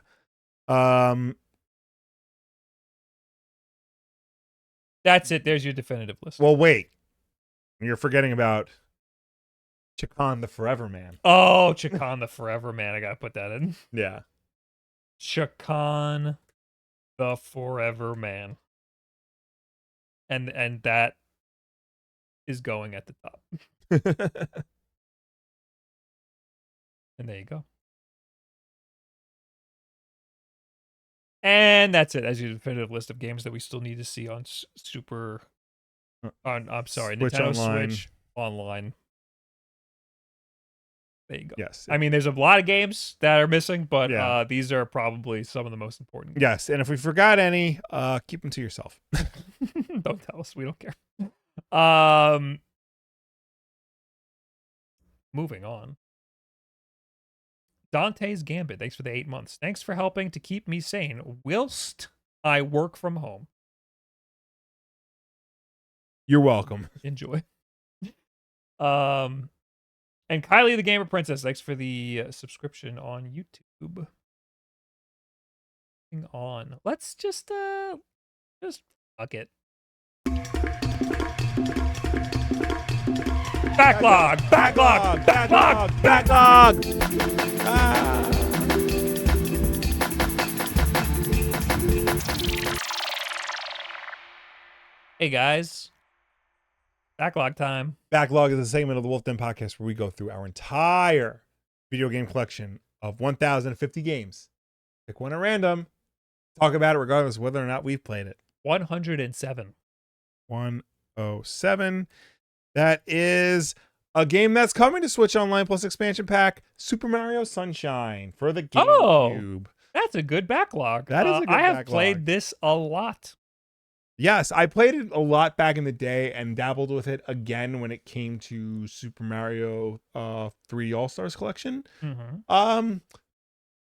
That's it. There's your definitive list. Well, wait. You're forgetting about Chacon the Forever Man. Oh, Chacon the Forever Man. I gotta put that in. Yeah. Chacon the Forever Man. And that is going at the top. And there you go. And that's it. As your definitive list of games that we still need to see on Switch Nintendo Online. Switch Online. There you go. Yes. I mean, there's a lot of games that are missing, but Yeah. these are probably some of the most important games. Yes, and if we forgot any, keep them to yourself. Don't tell us. We don't care. Moving on. Dante's Gambit. Thanks for the 8 months. Thanks for helping to keep me sane whilst I work from home. You're welcome. Enjoy. And Kylie the Gamer Princess, thanks for the subscription on YouTube. Moving on. Let's just fuck it. Backlog. Ah. Hey guys. Backlog time. Backlog is a segment of the WULFF Den Podcast where we go through our entire video game collection of 1,050 games. Pick one at random. Talk about it regardless of whether or not we've played it. 107. 107. That is a game that's coming to Switch Online Plus expansion pack, Super Mario Sunshine for the GameCube. That's a good backlog. That is a good I have backlog. played this a lot. Yes, I played it a lot back in the day and dabbled with it again when it came to Super Mario 3 All-Stars Collection. Mm-hmm.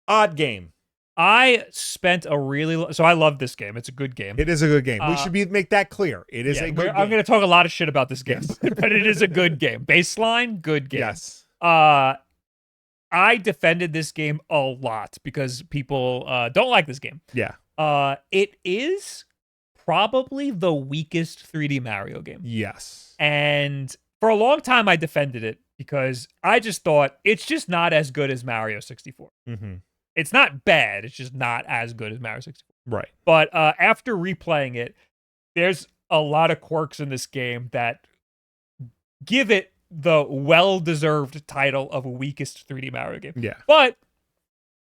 Odd game. I spent a really so I love this game. It's a good game. It is a good game. We should make that clear. It is a good game. I'm going to talk a lot of shit about this game, Yes. but it is a good game. Baseline, good game. Yes. I defended this game a lot because people don't like this game. Yeah. It is probably the weakest 3D Mario game. Yes. And for a long time, I defended it because I just thought it's just not as good as Mario 64. Mm-hmm. It's not bad. It's just not as good as Mario 64. Right. But after replaying it, there's a lot of quirks in this game that give it the well-deserved title of weakest 3D Mario game. Yeah. But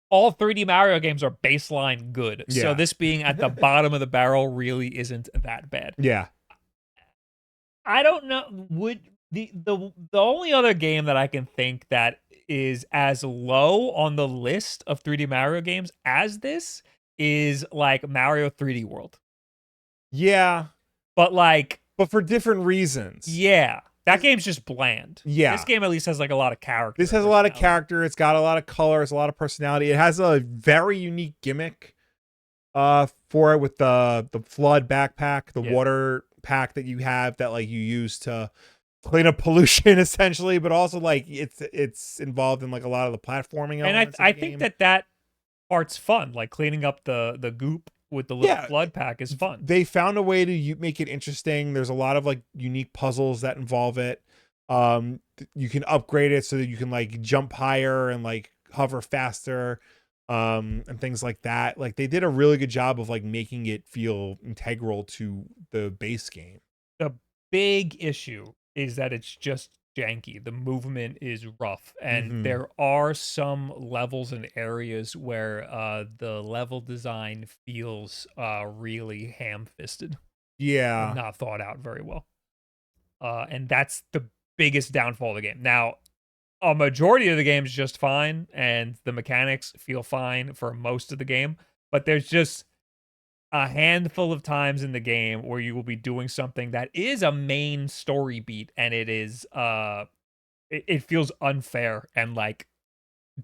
all 3D Mario games are baseline good. Yeah. So this being at the bottom of the barrel really isn't that bad. Yeah. I don't know. Would the only other game that I can think that is as low on the list of 3D Mario games as this is like Mario 3D World. Yeah. But for different reasons. Yeah. That game's just bland. Yeah. This game at least has like a lot of character. This has a lot of character. It's got a lot of color. It's a lot of personality. It has a very unique gimmick for it with the flood backpack, the water pack that you have that like you use to clean up pollution essentially, but also like it's involved in like a lot of the platforming elements. And I think that part's fun, like cleaning up the goop with the little flood pack is fun. They found a way to make it interesting. There's a lot of like unique puzzles that involve it. You can upgrade it so that you can like jump higher and like hover faster, and things like that. Like they did a really good job of like making it feel integral to the base game. The big issue is that it's just janky. The movement is rough, and Mhm. there are some levels and areas where the level design feels really ham-fisted and Yeah. not thought out very well. And that's the biggest downfall of the game. Now, a majority of the game is just fine, and the mechanics feel fine for most of the game, but there's just a handful of times in the game where you will be doing something that is a main story beat, and it is it feels unfair and like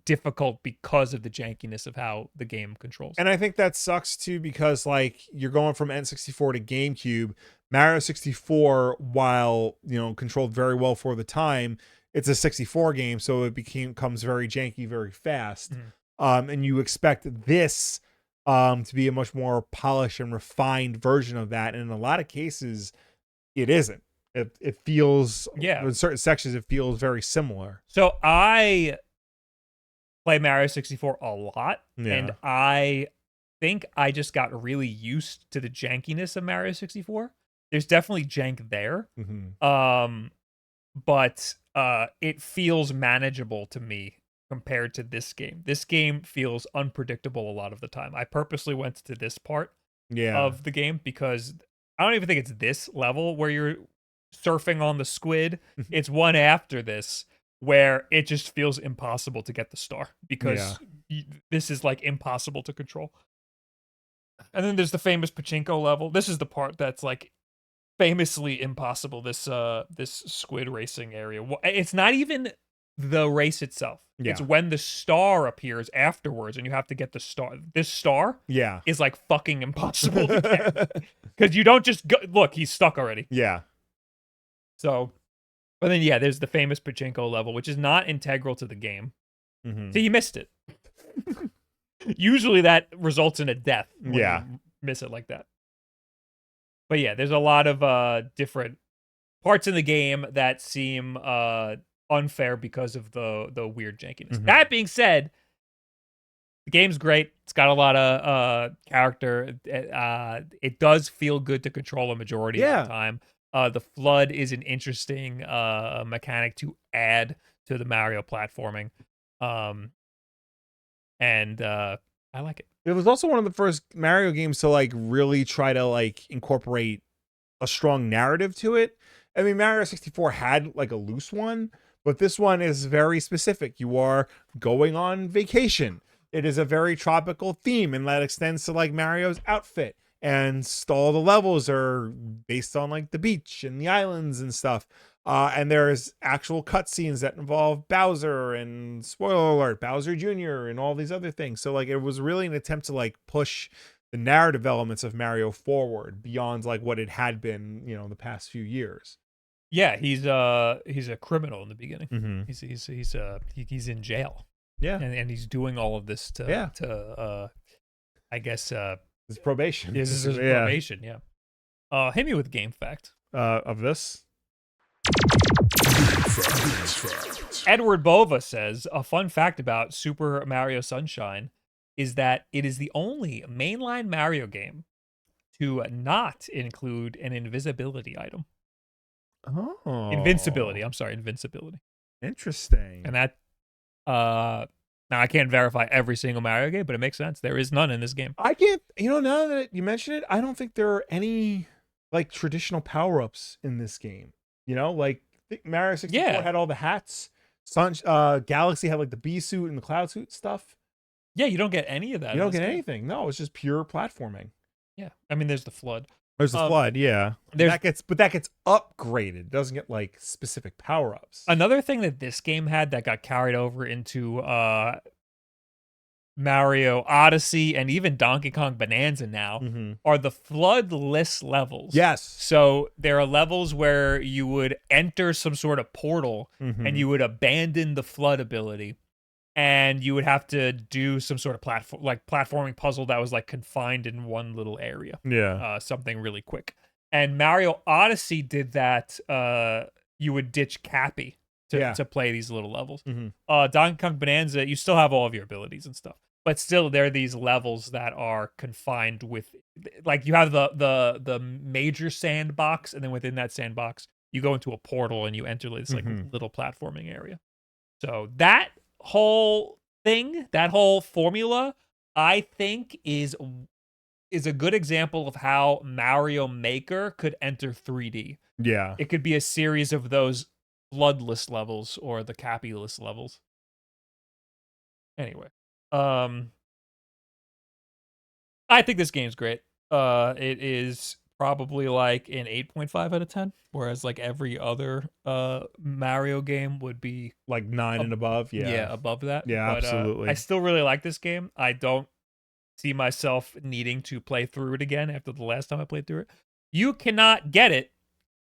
difficult because of the jankiness of how the game controls. And I think that sucks too, because like you're going from N64 to GameCube. Mario 64, while controlled very well for the time, it's a 64 game, so it becomes very janky very fast. And you expect this to be a much more polished and refined version of that, and in a lot of cases it isn't. It feels, in certain sections it feels very similar. So I play Mario 64 a lot, and I think I just got really used to the jankiness of Mario 64. There's definitely jank there. But it feels manageable to me compared to this game. This game feels unpredictable a lot of the time. I purposely went to this part of the game because I don't even think it's this level where you're surfing on the squid. It's one after this where it just feels impossible to get the star because this is like impossible to control. And then there's the famous pachinko level. This is the part that's like famously impossible, this squid racing area. It's not even the race itself. It's when the star appears afterwards and you have to get the star. This star is like fucking impossible to get because you don't just go, look, he's stuck already. So, but then there's the famous pachinko level, which is not integral to the game. So you missed it. Usually that results in a death when you miss it like that. But there's a lot of different parts in the game that seem unfair because of the weird jankiness. That being said, the game's great. It's got a lot of character. It does feel good to control a majority of the time. The flood is an interesting mechanic to add to the Mario platforming. And I like it. It was also one of the first Mario games to like really try to like incorporate a strong narrative to it. I mean, Mario 64 had like a loose one, but this one is very specific. You are going on vacation. It is a very tropical theme, and that extends to like Mario's outfit. And all the levels are based on like the beach and the islands and stuff. And there's actual cutscenes that involve Bowser and, spoiler alert, Bowser Jr. and all these other things. So like it was really an attempt to like push the narrative elements of Mario forward beyond like what it had been, the past few years. Yeah, he's a criminal in the beginning. He's in jail. And he's doing all of this to I guess his probation. This is his probation. Hit me with game fact of this. Edward Bova says a fun fact about Super Mario Sunshine is that it is the only mainline Mario game to not include an invisibility item. Invincibility. I'm sorry, invincibility. Interesting. And that now I can't verify every single Mario game, but it makes sense. There is none in this game. I can't, now that you mention it, I don't think there are any like traditional power-ups in this game. Like Mario 64 had all the hats. Galaxy had like the bee suit and the cloud suit stuff. Yeah, you don't get any of that. You don't get anything. No, it's just pure platforming. Yeah, I mean, there's the flood. There's the flood. Yeah, that gets upgraded. It doesn't get like specific power-ups. Another thing that this game had that got carried over into Mario Odyssey and even Donkey Kong Bonanza now are the floodless levels. Yes. So there are levels where you would enter some sort of portal and you would abandon the flood ability, and you would have to do some sort of platforming puzzle that was like confined in one little area. Something really quick. And Mario Odyssey did that. You would ditch Cappy to play these little levels. Donkey Kong Bonanza, you still have all of your abilities and stuff, but still there are these levels that are confined with, like, you have the major sandbox, and then within that sandbox You go into a portal and you enter this like Mhm. little platforming area. So that whole thing, that whole formula, I think is a good example of how Mario Maker could enter 3D. Yeah. It could be a series of those bloodless levels or the cappy-less levels. Anyway, I think this game's great. It is probably like an 8.5 out of 10, whereas like every other Mario game would be Like 9 and above. Yeah. above that. Yeah, But absolutely. I still really like this game. I don't see myself needing to play through it again after the last time I played through it. You cannot get it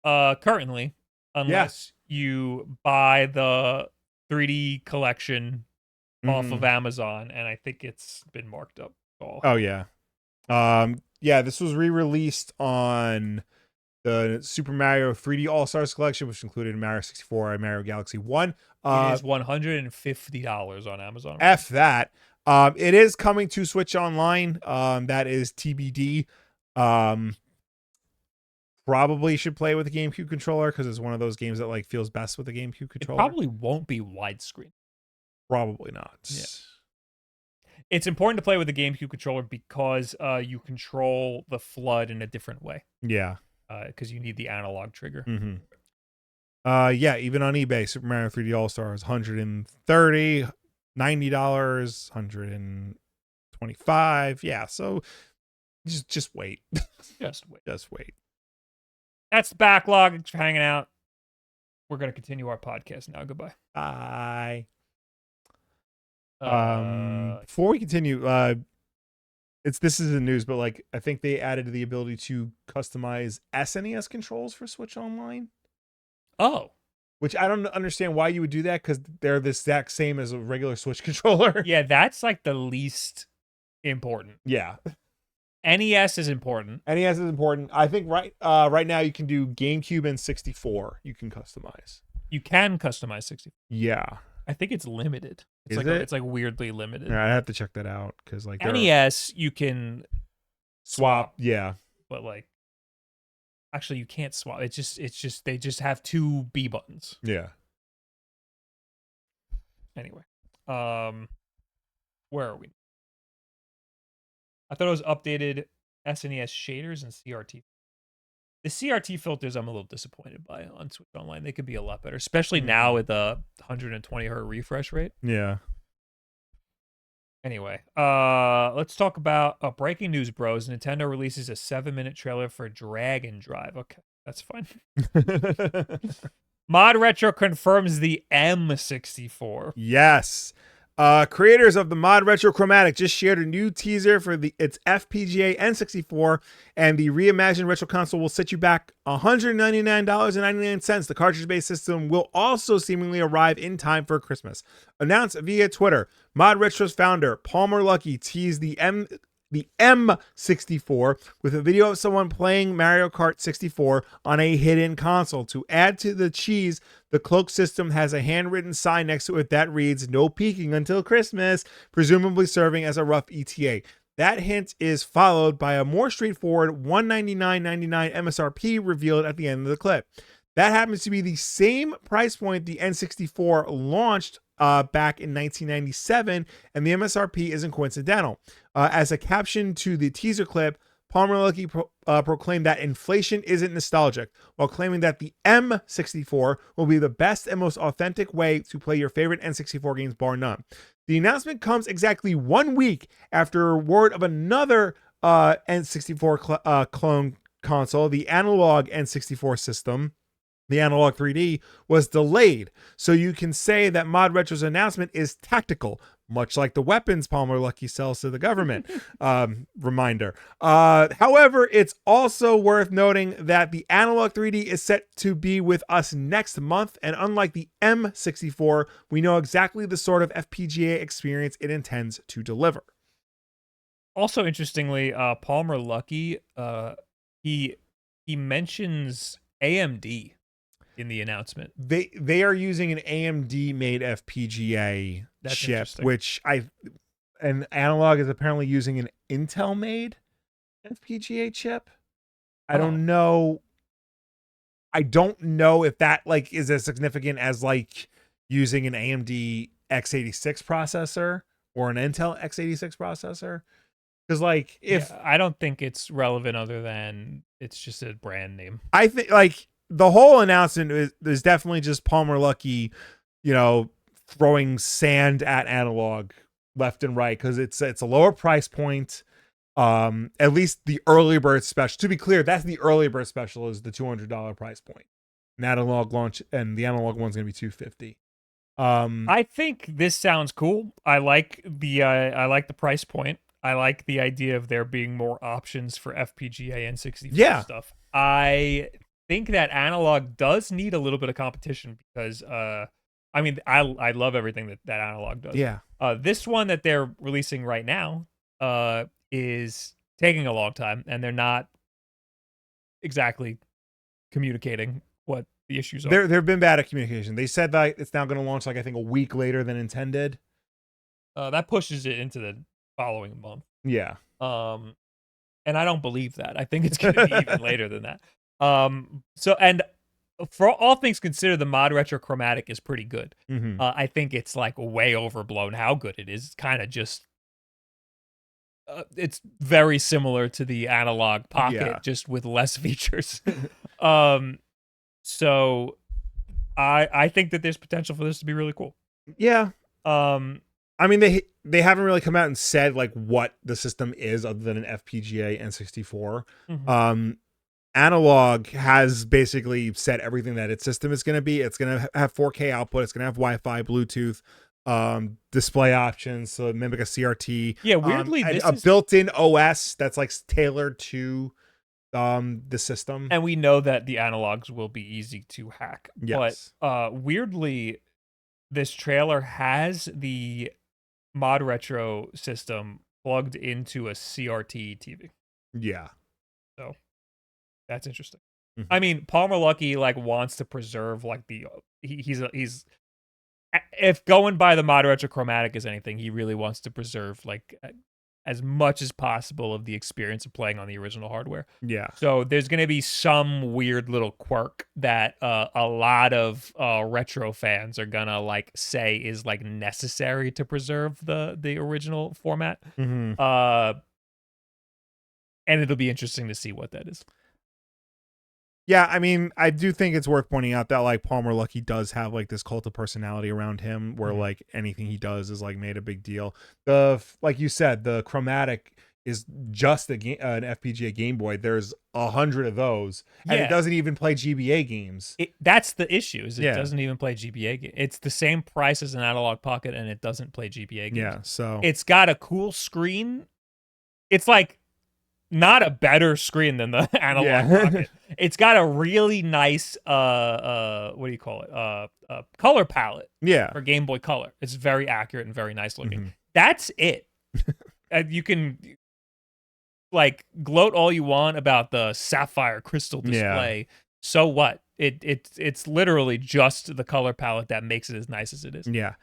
currently unless you buy the 3D collection off of Amazon, and I think it's been marked up all. Oh yeah. Yeah, this was re-released on the Super Mario 3D All-Stars collection, which included Mario 64 and Mario Galaxy 1. It is $150 on Amazon. F that. It is coming to Switch Online. That is TBD. Probably should play with a GameCube controller because it's one of those games that like feels best with a GameCube controller. It probably won't be widescreen. Probably not. Yeah. It's important to play with a GameCube controller because you control the flood in a different way. Yeah. Because you need the analog trigger. Mm-hmm. Yeah, even on eBay, Super Mario 3D All-Stars, $130, $90, $125. Yeah, so just wait. Just wait. Just wait. That's the backlog. Thanks for hanging out. We're going to continue our podcast now. Goodbye. Bye. Before we continue, this is the news, but like I think they added the ability to customize SNES controls for Switch Online. Oh, which I don't understand why you would do that because they're the exact same as a regular Switch controller. Yeah, that's like the least important. Yeah. NES is important. NES is important. I think right now you can do GameCube and 64. You can customize. You can customize 64. Yeah. I think it's limited. It's is like it? It's like weirdly limited. Yeah, I have to check that out because like NES you can swap. Yeah. But like actually you can't swap. It's just they just have two B buttons. Yeah. Anyway. Where are we? I thought it was updated SNES shaders and CRT. The CRT filters I'm a little disappointed by on Switch Online. They could be a lot better, especially now with the 120 hertz refresh rate. Yeah. Anyway, let's talk about breaking news, bros. Nintendo releases a 7-minute trailer for Dragon Drive. Okay, that's fine. ModRetro confirms the M64. Yes. Creators of the ModRetro Chromatic just shared a new teaser for its FPGA N64, and the reimagined retro console will set you back $199.99. The cartridge-based system will also seemingly arrive in time for Christmas. Announced via Twitter, ModRetro's founder, Palmer Luckey, teased the M64 with a video of someone playing Mario Kart 64 on a hidden console. To add to the cheese, the cloak system has a handwritten sign next to it that reads, "No peeking until Christmas," presumably serving as a rough ETA. That hint is followed by a more straightforward $199.99 MSRP revealed at the end of the clip. That happens to be the same price point the N64 launched back in 1997, and the MSRP isn't coincidental. As a caption to the teaser clip, Palmer Luckey proclaimed that inflation isn't nostalgic, while claiming that the M64 will be the best and most authentic way to play your favorite N64 games, bar none. The announcement comes exactly 1 week after word of another N64 clone console, the analog N64 system, the Analog 3D, was delayed. So you can say that ModRetro's announcement is tactical, much like the weapons Palmer Luckey sells to the government. Reminder. However, it's also worth noting that the Analog 3D is set to be with us next month, and unlike the M64, we know exactly the sort of FPGA experience it intends to deliver. Also, interestingly, Palmer Luckey, he mentions AMD in the announcement. They are using an AMD made FPGA chip, which and Analog is apparently using an Intel made FPGA chip. I don't know I don't know if that like is as significant as like using an AMD x86 processor or an Intel x86 processor. Because like if I don't think it's relevant other than it's just a brand name. I think like the whole announcement is definitely just Palmer Luckey, throwing sand at analog left and right because it's a lower price point. At least the early bird special. To be clear, that's the early bird special is the $200 price point. And analog launch and the analog one's gonna be $250. I think this sounds cool. I like the price point. I like the idea of there being more options for FPGA and 64 stuff. I think that analog does need a little bit of competition because I love everything that analog does. Yeah. This one that they're releasing right now is taking a long time, and they're not exactly communicating what the issues are. They've been bad at communication. They said that it's now going to launch like I think a week later than intended. That pushes it into the following month. Yeah. And I don't believe that. I think it's going to be even later than that. So, and for all things considered, the ModRetro chromatic is pretty good. Mm-hmm. I think it's like way overblown how good it is. It's kind of just, it's very similar to the analog pocket, just with less features. So I think that there's potential for this to be really cool. Yeah. I mean, they haven't really come out and said like what the system is other than an FPGA N64. Mm-hmm. Analog has basically said everything that its system is going to be. It's going to have 4K output. It's going to have Wi-Fi, Bluetooth, display options, so mimic a CRT. Yeah, weirdly, this a is built-in OS that's like tailored to the system. And we know that the analogs will be easy to hack. Yes. But weirdly, this trailer has the ModRetro system plugged into a CRT TV. Yeah. So that's interesting. Mm-hmm. I mean, Palmer Luckey like wants to preserve like he's if going by the ModRetro chromatic is anything, he really wants to preserve like as much as possible of the experience of playing on the original hardware. Yeah. So there's going to be some weird little quirk that a lot of retro fans are going to like say is like necessary to preserve the original format. Mm-hmm. And it'll be interesting to see what that is. Yeah, I mean, I do think it's worth pointing out that like Palmer Luckey does have like this cult of personality around him where like anything he does is like made a big deal. Like you said, the chromatic is just an FPGA Game Boy. There's 100 of those, and it doesn't even play GBA games. That's the issue. Is it doesn't even play GBA games. It's the same price as an analog pocket, and it doesn't play GBA games. Yeah, so it's got a cool screen. It's like not a better screen than the analog pocket. It's got a really nice what do you call it? Color palette. Yeah. For Game Boy Color. It's very accurate and very nice looking. Mm-hmm. That's it. You can like gloat all you want about the sapphire crystal display. Yeah. So what? It's literally just the color palette that makes it as nice as it is. Yeah.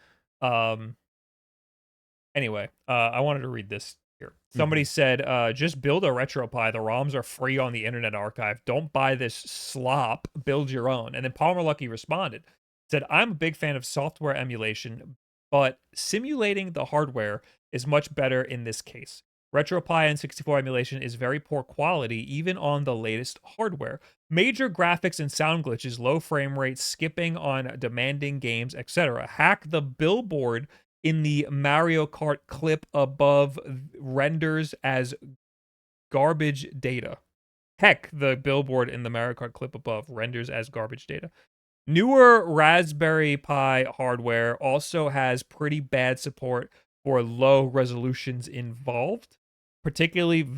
Anyway, I wanted to read this here. Somebody said, just build a RetroPie. The ROMs are free on the Internet Archive. Don't buy this slop. Build your own. And then Palmer Luckey responded, said, I'm a big fan of software emulation, but simulating the hardware is much better in this case. RetroPie N64 emulation is very poor quality, even on the latest hardware. Major graphics and sound glitches, low frame rates, skipping on demanding games, etc. Hack the billboard in the Mario Kart clip above renders as garbage data. Heck, the billboard in the Mario Kart clip above renders as garbage data. Newer Raspberry Pi hardware also has pretty bad support for low resolutions involved, particularly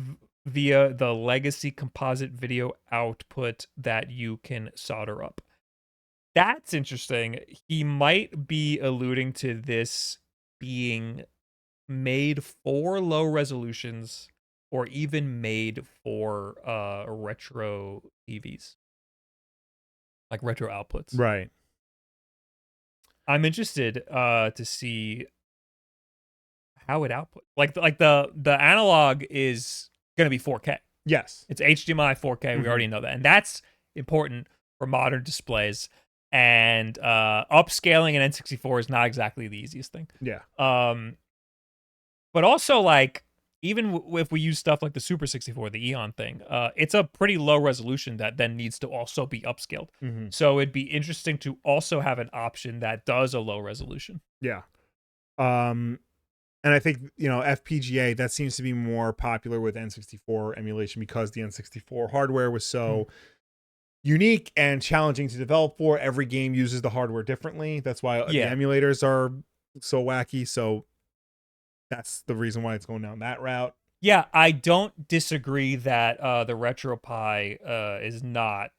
via the legacy composite video output that you can solder up. That's interesting. He might be alluding to this being made for low resolutions or even made for retro TVs, like retro outputs. Right. I'm interested to see how it outputs. Like the analog is going to be 4K. Yes. It's HDMI 4K. We already know that. And that's important. for modern displays, and upscaling an N64 is not exactly the easiest thing. Yeah. But also, like, even if we use stuff like the Super 64, the Eon thing, it's a pretty low resolution that then needs to also be upscaled. Mm-hmm. So it'd be interesting to also have an option that does a low resolution. Yeah. And I think, FPGA, that seems to be more popular with N64 emulation because the N64 hardware was so unique and challenging to develop for. Every game uses the hardware differently. That's why the emulators are so wacky. So that's the reason why it's going down that route. Yeah, I don't disagree that the RetroPie is not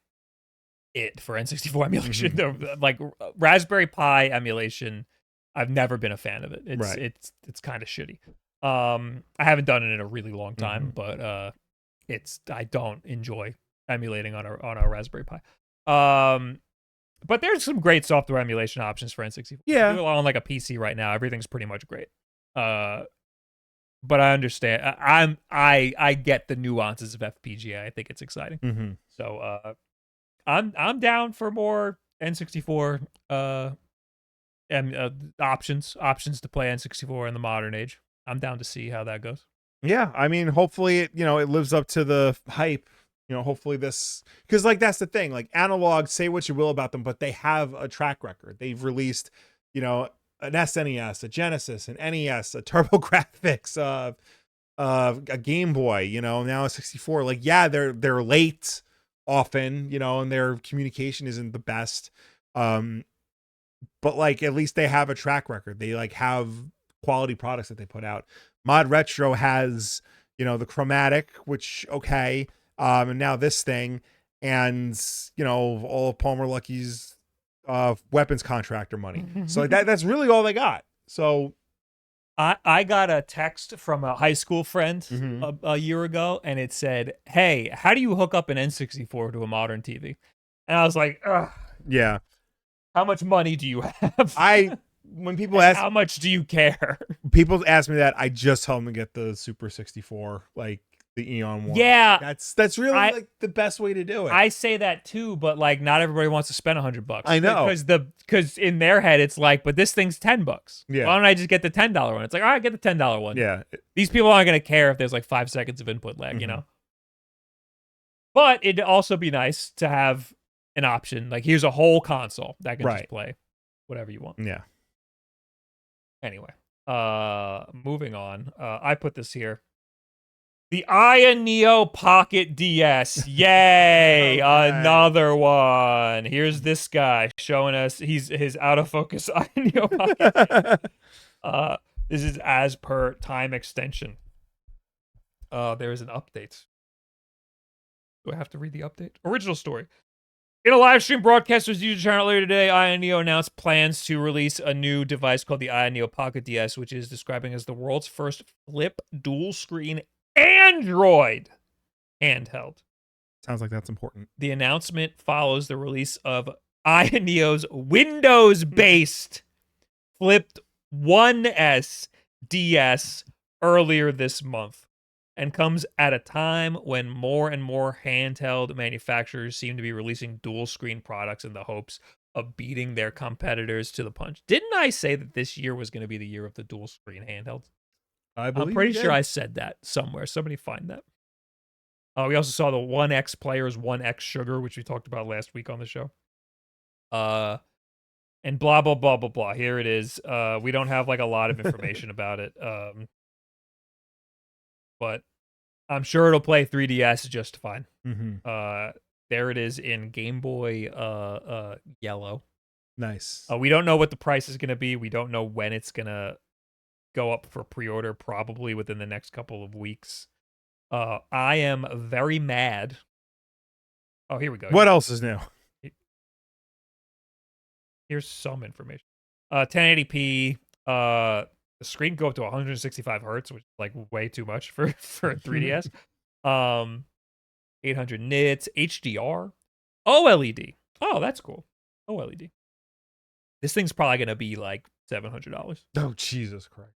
it for N64 emulation. Mm-hmm. Like Raspberry Pi emulation, I've never been a fan of it. It's kind of shitty. I haven't done it in a really long time, but I don't enjoy emulating on a Raspberry Pi. But there's some great software emulation options for N64. Yeah, on like a PC right now, everything's pretty much great. But I understand. I get the nuances of FPGA. I think it's exciting. Mm-hmm. So I'm down for more N64 options to play N64 in the modern age. I'm down to see how that goes. Yeah, I mean, hopefully it lives up to the hype. Hopefully this, because like that's the thing. Like Analog, say what you will about them, but they have a track record. They've released, an SNES, a Genesis, an NES, a TurboGrafx, a Game Boy. Now a 64. Like, yeah, they're late often. And their communication isn't the best. But like at least they have a track record. They like have quality products that they put out. ModRetro has, the Chromatic, which and now this thing, and all of Palmer Lucky's weapons contractor money. So like that's really all they got. So I got a text from a high school friend a year ago, and it said, "Hey, how do you hook up an N64 to a modern TV?" And I was like, ugh. Yeah. How much money do you have? When people ask how much do you care? People ask me that, I just tell them to get the Super 64, like the Eon one. Yeah. That's really like the best way to do it. I say that too, but like not everybody wants to spend $100. I know. Because in their head it's like, but this thing's $10. Yeah. Why don't I just get the $10 one? It's like, all right, get the $10 one. Yeah. These people aren't gonna care if there's like 5 seconds of input lag, But it'd also be nice to have an option. Like, here's a whole console that can just play whatever you want. Yeah. Anyway, moving on. I put this here. The Ayaneo Pocket DS. Yay! Another one. Here's this guy showing us his out of focus Ayaneo Pocket. This is as per time extension. There is an update. Do I have to read the update? Original story. In a live stream broadcast was YouTube channel earlier today, Ayaneo announced plans to release a new device called the Ayaneo Pocket DS, which is describing as the world's first flip dual screen Android handheld. Sounds like that's important. The announcement follows the release of Ayaneo's Windows-based flipped 1S DS earlier this month, and comes at a time when more and more handheld manufacturers seem to be releasing dual screen products in the hopes of beating their competitors to the punch. Didn't I say that this year was going to be the year of the dual screen handheld? I'm pretty sure I said that somewhere. Somebody find that. We also saw the 1X players, 1X Sugar, which we talked about last week on the show. And blah, blah, blah, blah, blah. Here it is. We don't have like a lot of information about it. But I'm sure it'll play 3DS just fine. There it is in Game Boy yellow. Nice. We don't know what the price is going to be. We don't know when it's going to go up for pre-order, probably within the next couple of weeks. I am very mad. Oh, here we go. What else is new? Here's some information. 1080p. The screen go up to 165 hertz, which is like way too much for a 3DS. 800 nits, HDR, OLED. Oh, that's cool. OLED. This thing's probably gonna be like $700. Oh, Jesus Christ.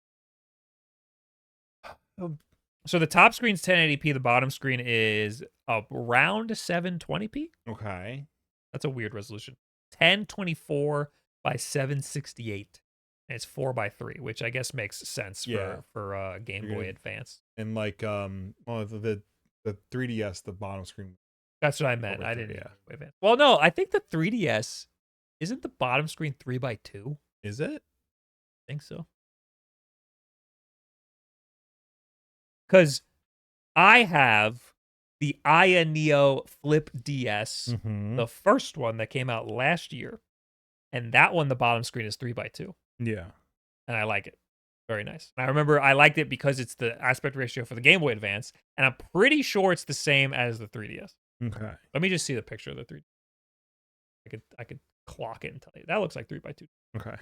So the top screen's 1080p. The bottom screen is around 720p. Okay. That's a weird resolution. 1024 by 768. And it's 4:3, which I guess makes sense for Game Boy Advance. And like the 3DS, the bottom screen. That's what I meant. I didn't. Yeah. Well, no, I think the 3DS isn't the bottom screen 3:2. Is it? I think so. Because I have the Ayaneo Flip DS, the first one that came out last year, and that one, the bottom screen is 3:2. Yeah, and I like it. Very nice. And I remember I liked it because it's the aspect ratio for the Game Boy Advance, and I'm pretty sure it's the same as the 3DS. Okay. Let me just see the picture of the 3D. I could clock it and tell you. That looks like 3:2. Okay.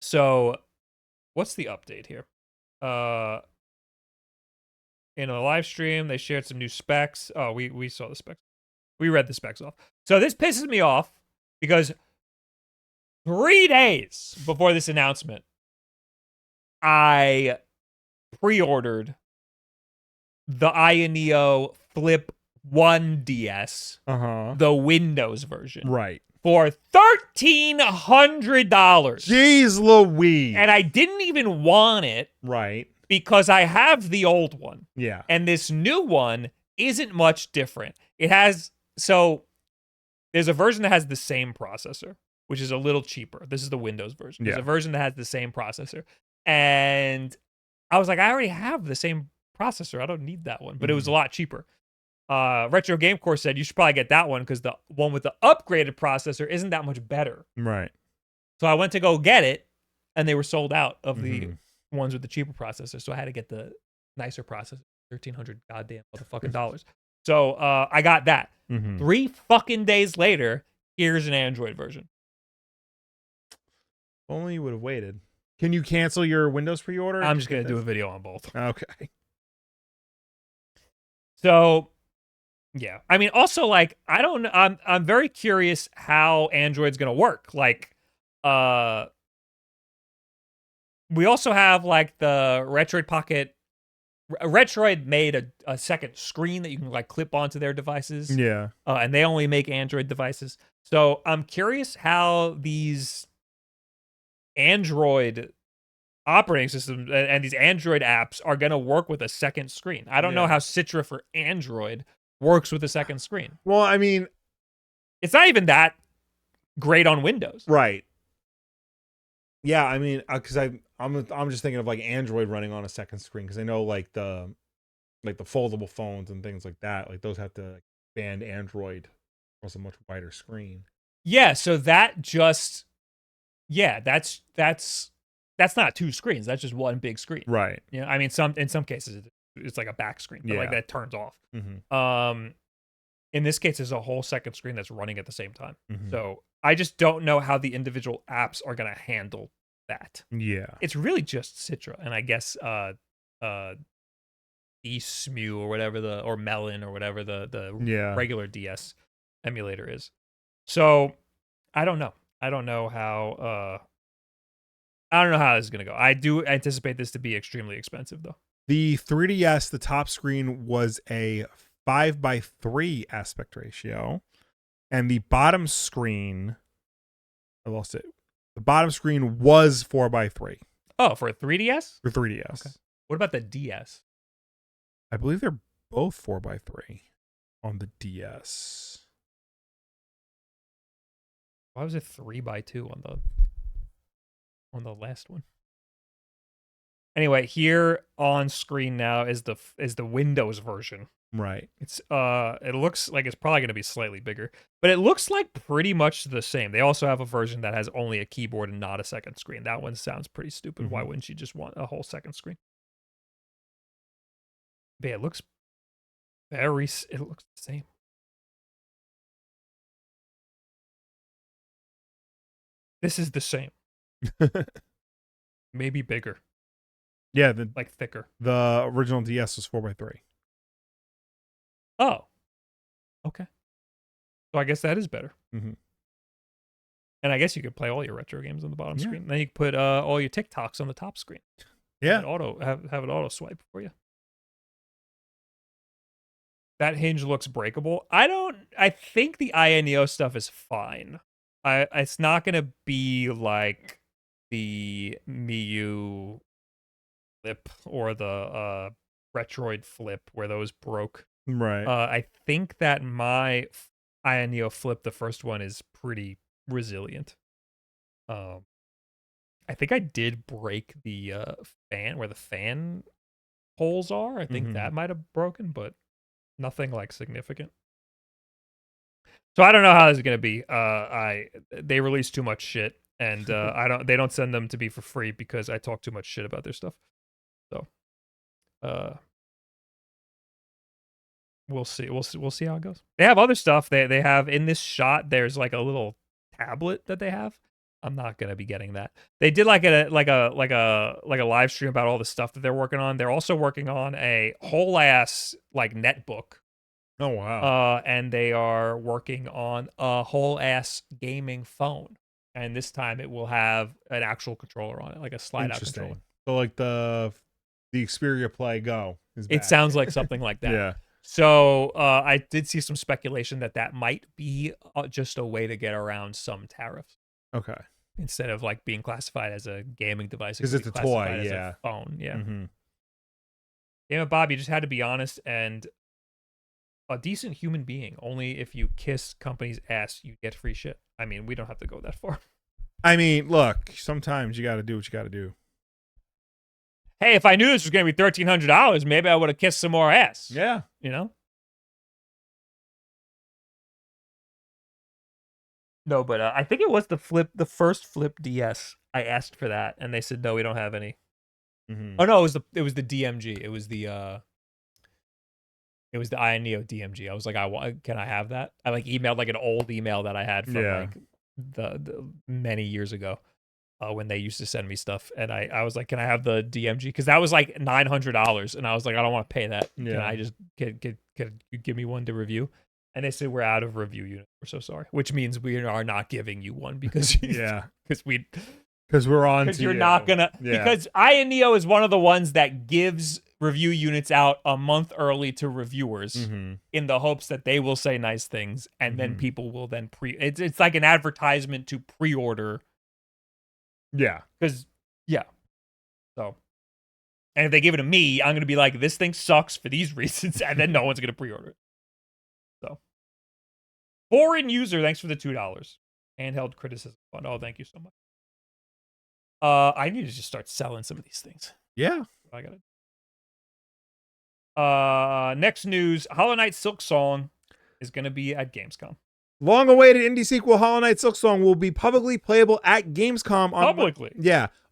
So what's the update here? In a live stream, they shared some new specs. Oh, we saw the specs. We read the specs off. So this pisses me off because 3 days before this announcement, I pre-ordered the Ayaneo Flip 1DS, the Windows version, right, for $1,300. Jeez Louise! And I didn't even want it, right, because I have the old one. Yeah, and this new one isn't much different. There's a version that has the same processor, which is a little cheaper. This is the Windows version. There's a version that has the same processor. And I was like, I already have the same processor. I don't need that one. But it was a lot cheaper. Retro Game Core said you should probably get that one because the one with the upgraded processor isn't that much better. Right. So I went to go get it, and they were sold out of the ones with the cheaper processor. So I had to get the nicer processor, $1,300 goddamn motherfucking dollars. So I got that. 3 fucking days later, here's an Android version. Only you would have waited. Can you cancel your Windows pre-order? I'm just gonna do a video on both. Okay. So, yeah. I mean, also, like, I don't know. I'm very curious how Android's gonna work. Like, we also have like the Retroid Pocket. Retroid made a second screen that you can like clip onto their devices. Yeah. And they only make Android devices. So I'm curious how these Android operating systems and these Android apps are going to work with a second screen. I don't know how Citra for Android works with a second screen. Well, I mean, it's not even that great on Windows. Right. Yeah, I mean, because I'm just thinking of like Android running on a second screen because I know like the foldable phones and things like that, like those have to expand Android across a much wider screen. Yeah, so that just that's not 2 screens. That's just one big screen. Right. You know, I mean, in some cases it's like a back screen, but like that turns off. In this case, there's a whole second screen that's running at the same time. So I just don't know how the individual apps are going to handle that. Yeah. It's really just Citra and I guess eSmu or whatever or Melon or whatever the regular DS emulator is. So I don't know. I don't know how this is going to go. I do anticipate this to be extremely expensive though. The 3DS, the top screen was a 5:3 aspect ratio, and the bottom screen, I lost it. The bottom screen was 4:3. Oh, for a 3DS? For 3DS. Okay. What about the DS? I believe they're both 4:3 on the DS. Why was it 3:2 on the last one? Anyway, here on screen now is the Windows version. Right. It's it looks like it's probably going to be slightly bigger, but it looks like pretty much the same. They also have a version that has only a keyboard and not a second screen. That one sounds pretty stupid. Why wouldn't you just want a whole second screen? But yeah, it looks the same. This is the same. Maybe bigger. Yeah, like thicker. The original DS was 4:3. Oh, okay. So I guess that is better. And I guess you could play all your retro games on the bottom screen. Then you could put all your TikToks on the top screen. Yeah, have it auto swipe for you. That hinge looks breakable. I think the Ayaneo stuff is fine. It's not gonna be like the Miyu flip or the Retroid flip where those broke. Right. I think that my Ayaneo flip, the first one, is pretty resilient. I think I did break the fan where the fan holes are. I think that might have broken, but nothing like significant. So I don't know how this is gonna be. They release too much shit, and they don't send them to be for free because I talk too much shit about their stuff. So we'll see how it goes. They have other stuff. They have in this shot, there's like a little tablet that they have. I'm not gonna be getting that. They did like a live stream about all the stuff that they're working on. They're also working on a whole ass like netbook. Oh wow. And they are working on a whole ass gaming phone. And this time it will have an actual controller on it, like a slide out controller. So like the Xperia Play Go is back. It sounds like something like that. Yeah. So I did see some speculation that might be just a way to get around some tariffs. Okay. Instead of like being classified as a gaming device, because it's a toy, yeah, a phone, yeah. Mm-hmm. Damn it, Bob, you just had to be honest and a decent human being. Only if you kiss company's ass, you get free shit. I mean, we don't have to go that far. I mean, look, sometimes you got to do what you got to do. Hey, if I knew this was going to be $1,300, maybe I would have kissed some more ass. Yeah, you know. No, but I think it was the first Flip DS. I asked for that, and they said no, we don't have any. Mm-hmm. Oh no, it was the DMG. It was the Ayaneo DMG. I was like, can I have that? I like emailed like an old email that I had from like the many years ago when they used to send me stuff, and I was like, can I have the DMG? Because that was like $900, and I was like, I don't want to pay that. Yeah. Can I just can you give me one to review? And they said, we're out of review units. We're so sorry. Which means we are not giving you one because because we're on. Because you're not gonna. Yeah. Because Ayaneo is one of the ones that gives review units out a month early to reviewers in the hopes that they will say nice things, and then people will then It's like an advertisement to pre-order. Yeah. Because so. And if they give it to me, I'm gonna be like, this thing sucks for these reasons, and then no one's gonna pre-order it. So, foreign user, thanks for the $2. Handheld criticism fund. Oh, thank you so much. I need to just start selling some of these things. Yeah, I got it. Next news: Hollow Knight Silksong is going to be at Gamescom. Long-awaited indie sequel Hollow Knight Silksong will be publicly playable at Gamescom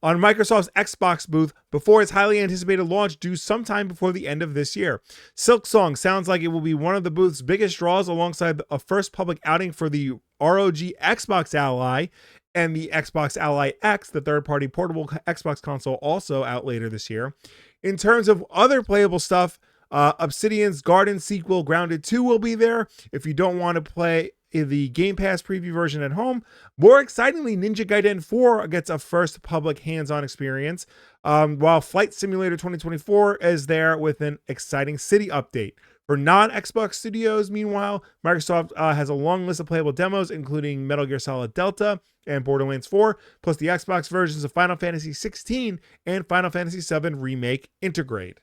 on Microsoft's Xbox booth before its highly anticipated launch due sometime before the end of this year. Silksong sounds like it will be one of the booth's biggest draws alongside a first public outing for the ROG Xbox Ally and the Xbox Ally X, the third-party portable Xbox console, also out later this year. In terms of other playable stuff, Obsidian's Garden sequel Grounded 2 will be there. If you don't want to play the Game Pass preview version at home. More excitingly, Ninja Gaiden 4 gets a first public hands-on experience, while Flight Simulator 2024 is there with an exciting city update. For non-Xbox studios, meanwhile, Microsoft has a long list of playable demos, including Metal Gear Solid Delta and Borderlands 4, plus the Xbox versions of Final Fantasy 16 and Final Fantasy 7 Remake Intergrade.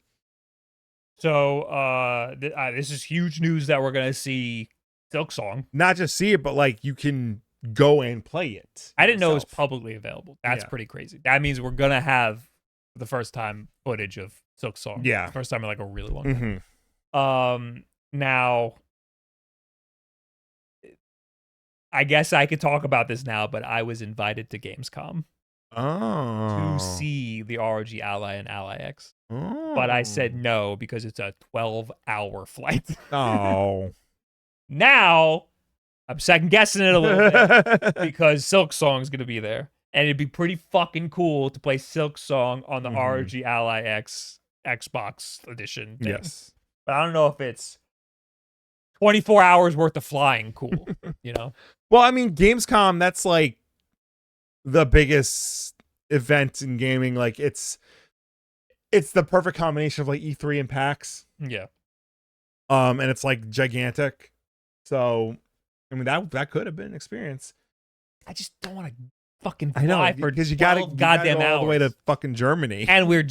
So this is huge news that we're going to see Silksong. Not just see it, but like you can go and play it. I didn't know it was publicly available. That's pretty crazy. That means we're going to have the first time footage of Silksong. Yeah. First time in like a really long time. Now, I guess I could talk about this now, but I was invited to Gamescom to see the ROG Ally and Ally X. But I said no because it's a 12-hour flight. Now, I'm second guessing it a little bit because Silksong is going to be there. And it'd be pretty fucking cool to play Silksong on the ROG Ally X Xbox edition thing. Yes. But I don't know if it's 24 hours worth of flying cool, you know? Well, I mean, Gamescom, that's like the biggest event in gaming. Like it's the perfect combination of like E3 and PAX. Yeah. and it's like gigantic. So, I mean that could have been an experience. I just don't want to fucking I know fly for because you got to goddamn go all the way to hours. fucking Germany, And we're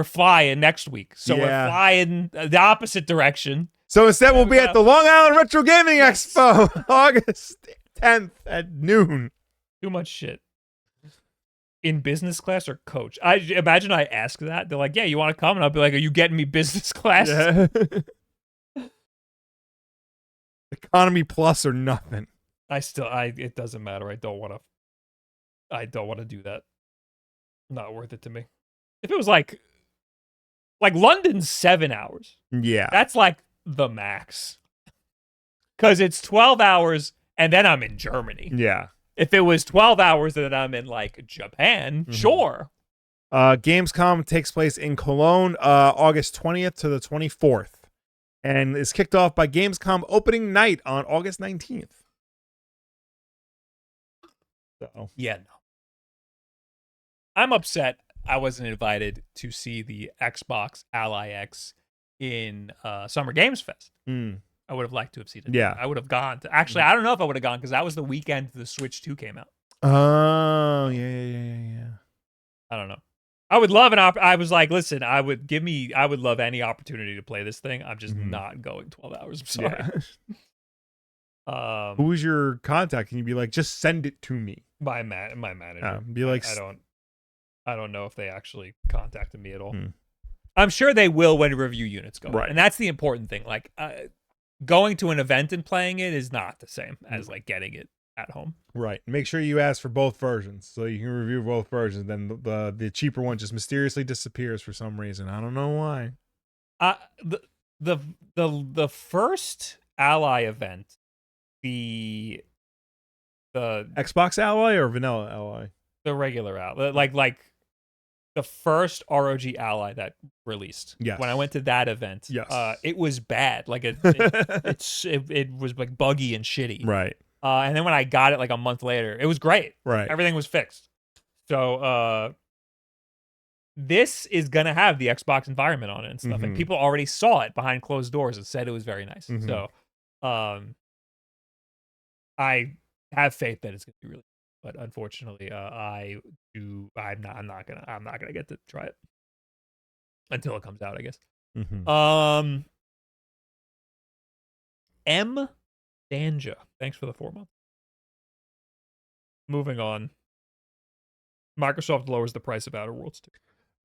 flying next week, so we're flying the opposite direction. So instead, we'll be at the Long Island Retro Gaming Expo, August 10th at noon. Too much shit. In business class or coach? I imagine I ask that. They're like, "Yeah, you want to come?" And I'll be like, "Are you getting me business class?" Yeah. Economy plus or nothing. It doesn't matter. I don't want to do that. Not worth it to me. If it was like London's 7 hours. Yeah. That's like the max. Because it's 12 hours and then I'm in Germany. Yeah. If it was 12 hours and then I'm in like Japan, sure. Gamescom takes place in Cologne, August 20th to the 24th. And is kicked off by Gamescom opening night on August 19th. So yeah, no. I'm upset I wasn't invited to see the Xbox Ally X in Summer Games Fest. I would have liked to have seen it. Yeah. I would have gone. Actually, I don't know if I would have gone because that was the weekend the Switch 2 came out. Oh, yeah. I don't know. I would love I was like, listen, I would love any opportunity to play this thing. I'm just not going 12 hours. I'm sorry. Yeah. Who's your contact? Can you be like, just send it to me? My manager. Be like, I don't know if they actually contacted me at all. I'm sure they will when review units go. Right. And that's the important thing. Like going to an event and playing it is not the same as like getting it at home. Right. Make sure you ask for both versions so you can review both versions. Then the cheaper one just mysteriously disappears for some reason. I don't know why. The first Ally event, the Xbox Ally or Vanilla Ally? The regular Ally, like the first ROG Ally that released. Yes. When I went to that event, yes. It was bad. Like it was like buggy and shitty. Right. And then when I got it like a month later, it was great. Right. Everything was fixed. So this is gonna have the Xbox environment on it and stuff, and people already saw it behind closed doors and said it was very nice. So I have faith that it's gonna be really. But unfortunately, I'm not gonna get to try it until it comes out, I guess. M. Danja, thanks for the 4 months. Moving on. Microsoft lowers the price of Outer Worlds 2.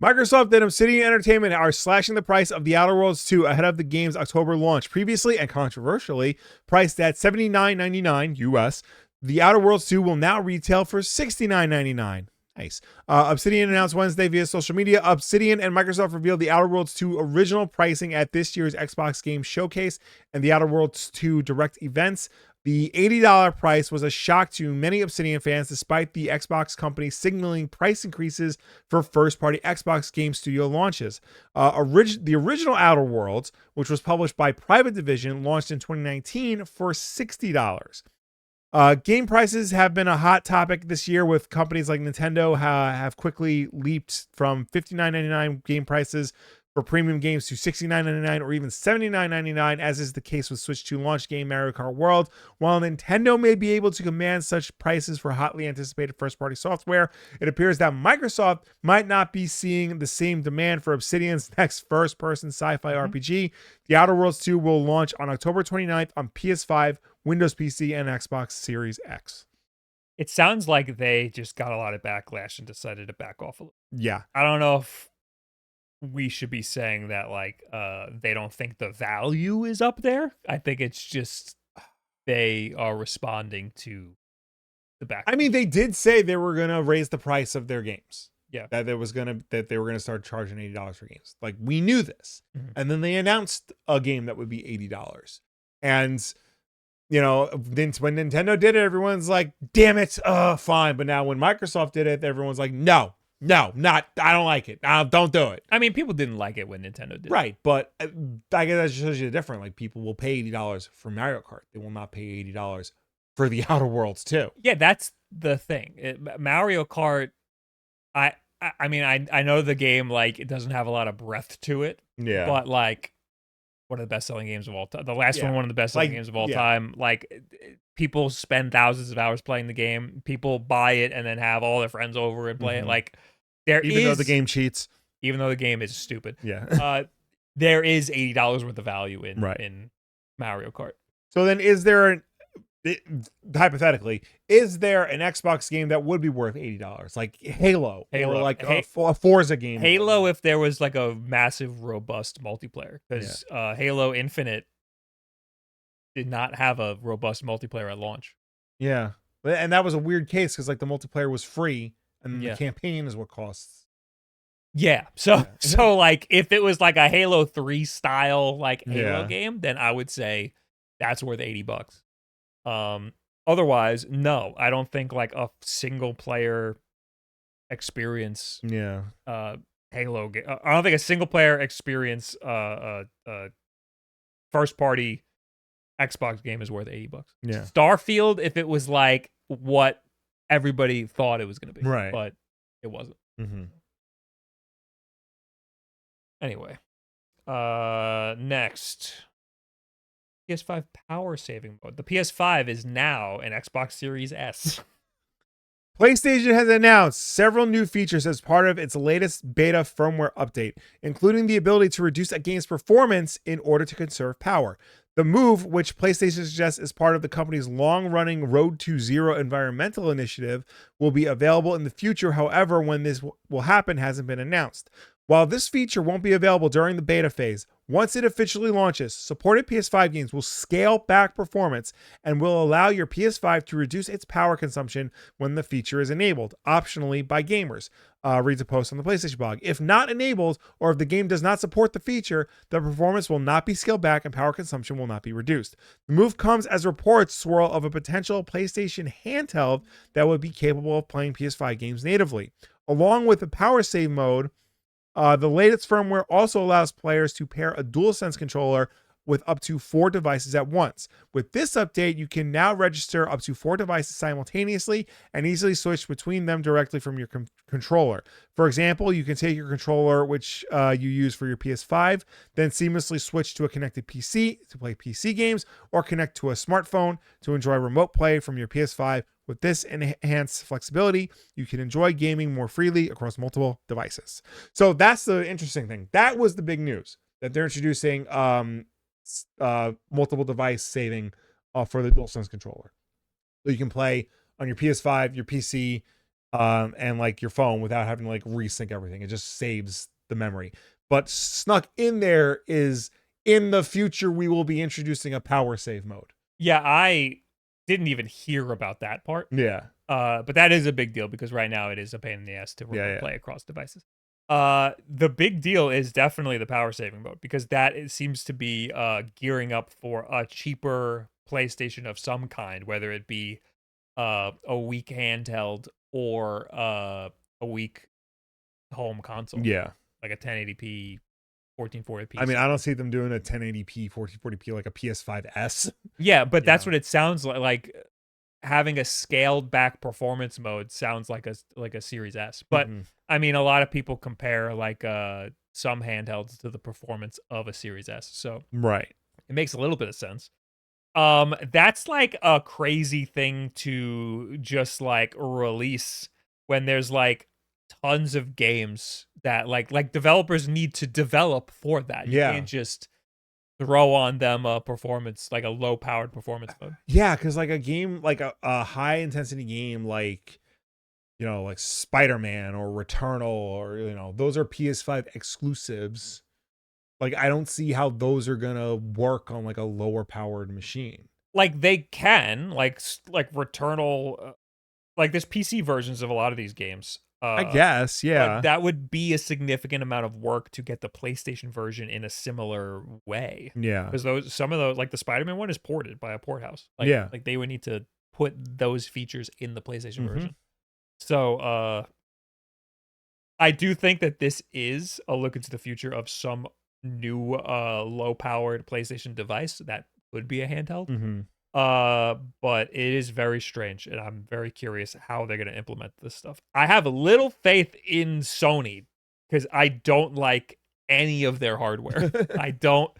Microsoft and Obsidian Entertainment are slashing the price of The Outer Worlds 2 ahead of the game's October launch. Previously and controversially priced at $79.99 US, The Outer Worlds 2 will now retail for $69.99. Nice. Obsidian announced Wednesday via social media. Obsidian and Microsoft revealed The Outer Worlds 2 original pricing at this year's Xbox Game Showcase and The Outer Worlds 2 Direct events. The $80 price was a shock to many Obsidian fans, despite the Xbox company signaling price increases for first-party Xbox Game Studio launches. The original Outer Worlds, which was published by Private Division, launched in 2019 for $60. Game prices have been a hot topic this year, with companies like Nintendo have quickly leaped from $59.99 game prices for premium games to $69.99 or even $79.99, as is the case with Switch 2 launch game Mario Kart World. While Nintendo may be able to command such prices for hotly anticipated first-party software, it appears that Microsoft might not be seeing the same demand for Obsidian's next first-person sci-fi RPG. The Outer Worlds 2 will launch on October 29th on PS5, Windows PC, and Xbox Series X. It sounds like they just got a lot of backlash and decided to back off a little. Yeah. I don't know if we should be saying that like they don't think the value is up there. I think it's just they are responding to the back. I mean, they did say they were gonna raise the price of their games. Yeah, that they were gonna start charging $80 for games. Like, we knew this, and then they announced a game that would be $80. And then when Nintendo did it, everyone's like, "Damn it, fine." But now when Microsoft did it, everyone's like, "No, not. I don't like it. Don't do it." I mean, people didn't like it when Nintendo did it. Right, but I guess that just shows you the difference. Like, people will pay $80 for Mario Kart. They will not pay $80 for The Outer Worlds 2. Yeah, that's the thing. Mario Kart, I mean, I know the game, like, it doesn't have a lot of breadth to it. Yeah. But, like, one of the best-selling games of all time. The last Yeah. one of the best-selling Like, games of all yeah. time. Like, people spend thousands of hours playing the game. People buy it and then have all their friends over and play it. Mhm. Like, Even though the game cheats. even though the game is stupid, Yeah. there is $80 worth of value in Right. in Mario Kart. So then hypothetically, is there an Xbox game that would be worth $80? Like Halo. Or like a Forza game. Halo, if there was like a massive, robust multiplayer. Because Halo Infinite did not have a robust multiplayer at launch. Yeah. And that was a weird case because like the multiplayer was free and the campaign is what costs. Yeah. So like if it was like a Halo 3 style like Halo game, then I would say that's worth $80. Otherwise, no, I don't think like a single player experience. Halo game. I don't think a single player experience first party Xbox game is worth $80. Yeah. Starfield, if it was like what everybody thought it was going to be, right? But it wasn't. Mm-hmm. Anyway, next, PS5 power saving mode. The PS5 is now an Xbox Series S. PlayStation has announced several new features as part of its latest beta firmware update, including the ability to reduce a game's performance in order to conserve power. The move, which PlayStation suggests is part of the company's long-running Road to Zero environmental initiative, will be available in the future. However, when this will happen hasn't been announced. While this feature won't be available during the beta phase, once it officially launches, supported PS5 games will scale back performance and will allow your PS5 to reduce its power consumption when the feature is enabled, optionally by gamers, reads a post on the PlayStation blog. If not enabled, or if the game does not support the feature, the performance will not be scaled back and power consumption will not be reduced. The move comes as reports swirl of a potential PlayStation handheld that would be capable of playing PS5 games natively. Along with the power save mode, the latest firmware also allows players to pair a DualSense controller with up to 4 devices at once. With this update, you can now register up to 4 devices simultaneously and easily switch between them directly from your controller. For example, you can take your controller, which you use for your PS5, then seamlessly switch to a connected PC to play PC games, or connect to a smartphone to enjoy remote play from your PS5. With this enhanced flexibility, you can enjoy gaming more freely across multiple devices. So that's the interesting thing. That was the big news, that they're introducing multiple device saving for the DualSense controller. So you can play on your PS5, your PC, and like your phone without having to like resync everything. It just saves the memory. But snuck in there is, in the future, we will be introducing a power save mode. Yeah, I didn't even hear about that part. Yeah. But that is a big deal because right now it is a pain in the ass to play across devices. The big deal is definitely the power saving mode, because that seems to be gearing up for a cheaper PlayStation of some kind, whether it be a weak handheld or a weak home console. Yeah. Like a 1080p, 1440p. I mean, I don't see them doing a 1080p, 1440p like a PS5S. Yeah, but that's what it sounds like. Like having a scaled back performance mode sounds like a Series S. But I mean, a lot of people compare like some handhelds to the performance of a Series S. So right, it makes a little bit of sense. That's like a crazy thing to just like release when there's like tons of games that like developers need to develop for that. You can't just throw on them a performance, like a low powered performance mode. Yeah, because like a game, like a high intensity game, like, you know, like Spider-Man or Returnal, or, you know, those are PS5 exclusives. Like, I don't see how those are gonna work on like a lower powered machine. Like they can, like Returnal, like there's PC versions of a lot of these games. I guess, yeah. That would be a significant amount of work to get the PlayStation version in a similar way. Yeah, because some of those, like the Spider-Man one, is ported by a port house. Like, like they would need to put those features in the PlayStation version. So, I do think that this is a look into the future of some new, low-powered PlayStation device that would be a handheld. But it is very strange, and I'm very curious how they're going to implement this stuff. I have little faith in Sony because I don't like any of their hardware. I don't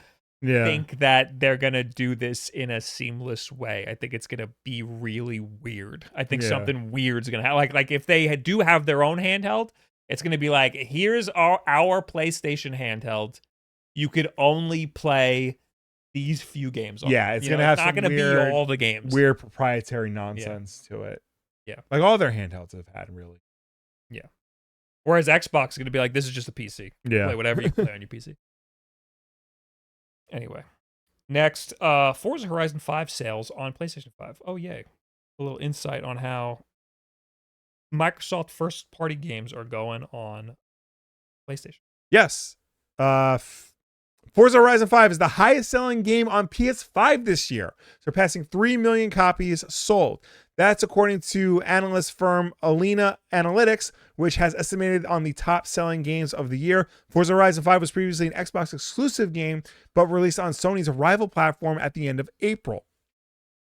think that they're going to do this in a seamless way. I think it's going to be really weird. I think something weird's going to happen. Like if they do have their own handheld, it's going to be like, here's our PlayStation handheld. You could only play these few games on it. It's going to have not going to be all the games. Weird proprietary nonsense to it. Yeah. Like all their handhelds have had, really. Yeah. Whereas Xbox is going to be like, this is just a PC. Yeah. Play whatever you play on your PC. Anyway. Next, Forza Horizon 5 sales on PlayStation 5. Oh, yay. A little insight on how Microsoft first-party games are going on PlayStation. Yes. Forza Horizon 5 is the highest-selling game on PS5 this year, surpassing 3 million copies sold. That's according to analyst firm Alina Analytics, which has estimated on the top-selling games of the year. Forza Horizon 5 was previously an Xbox exclusive game, but released on Sony's rival platform at the end of April.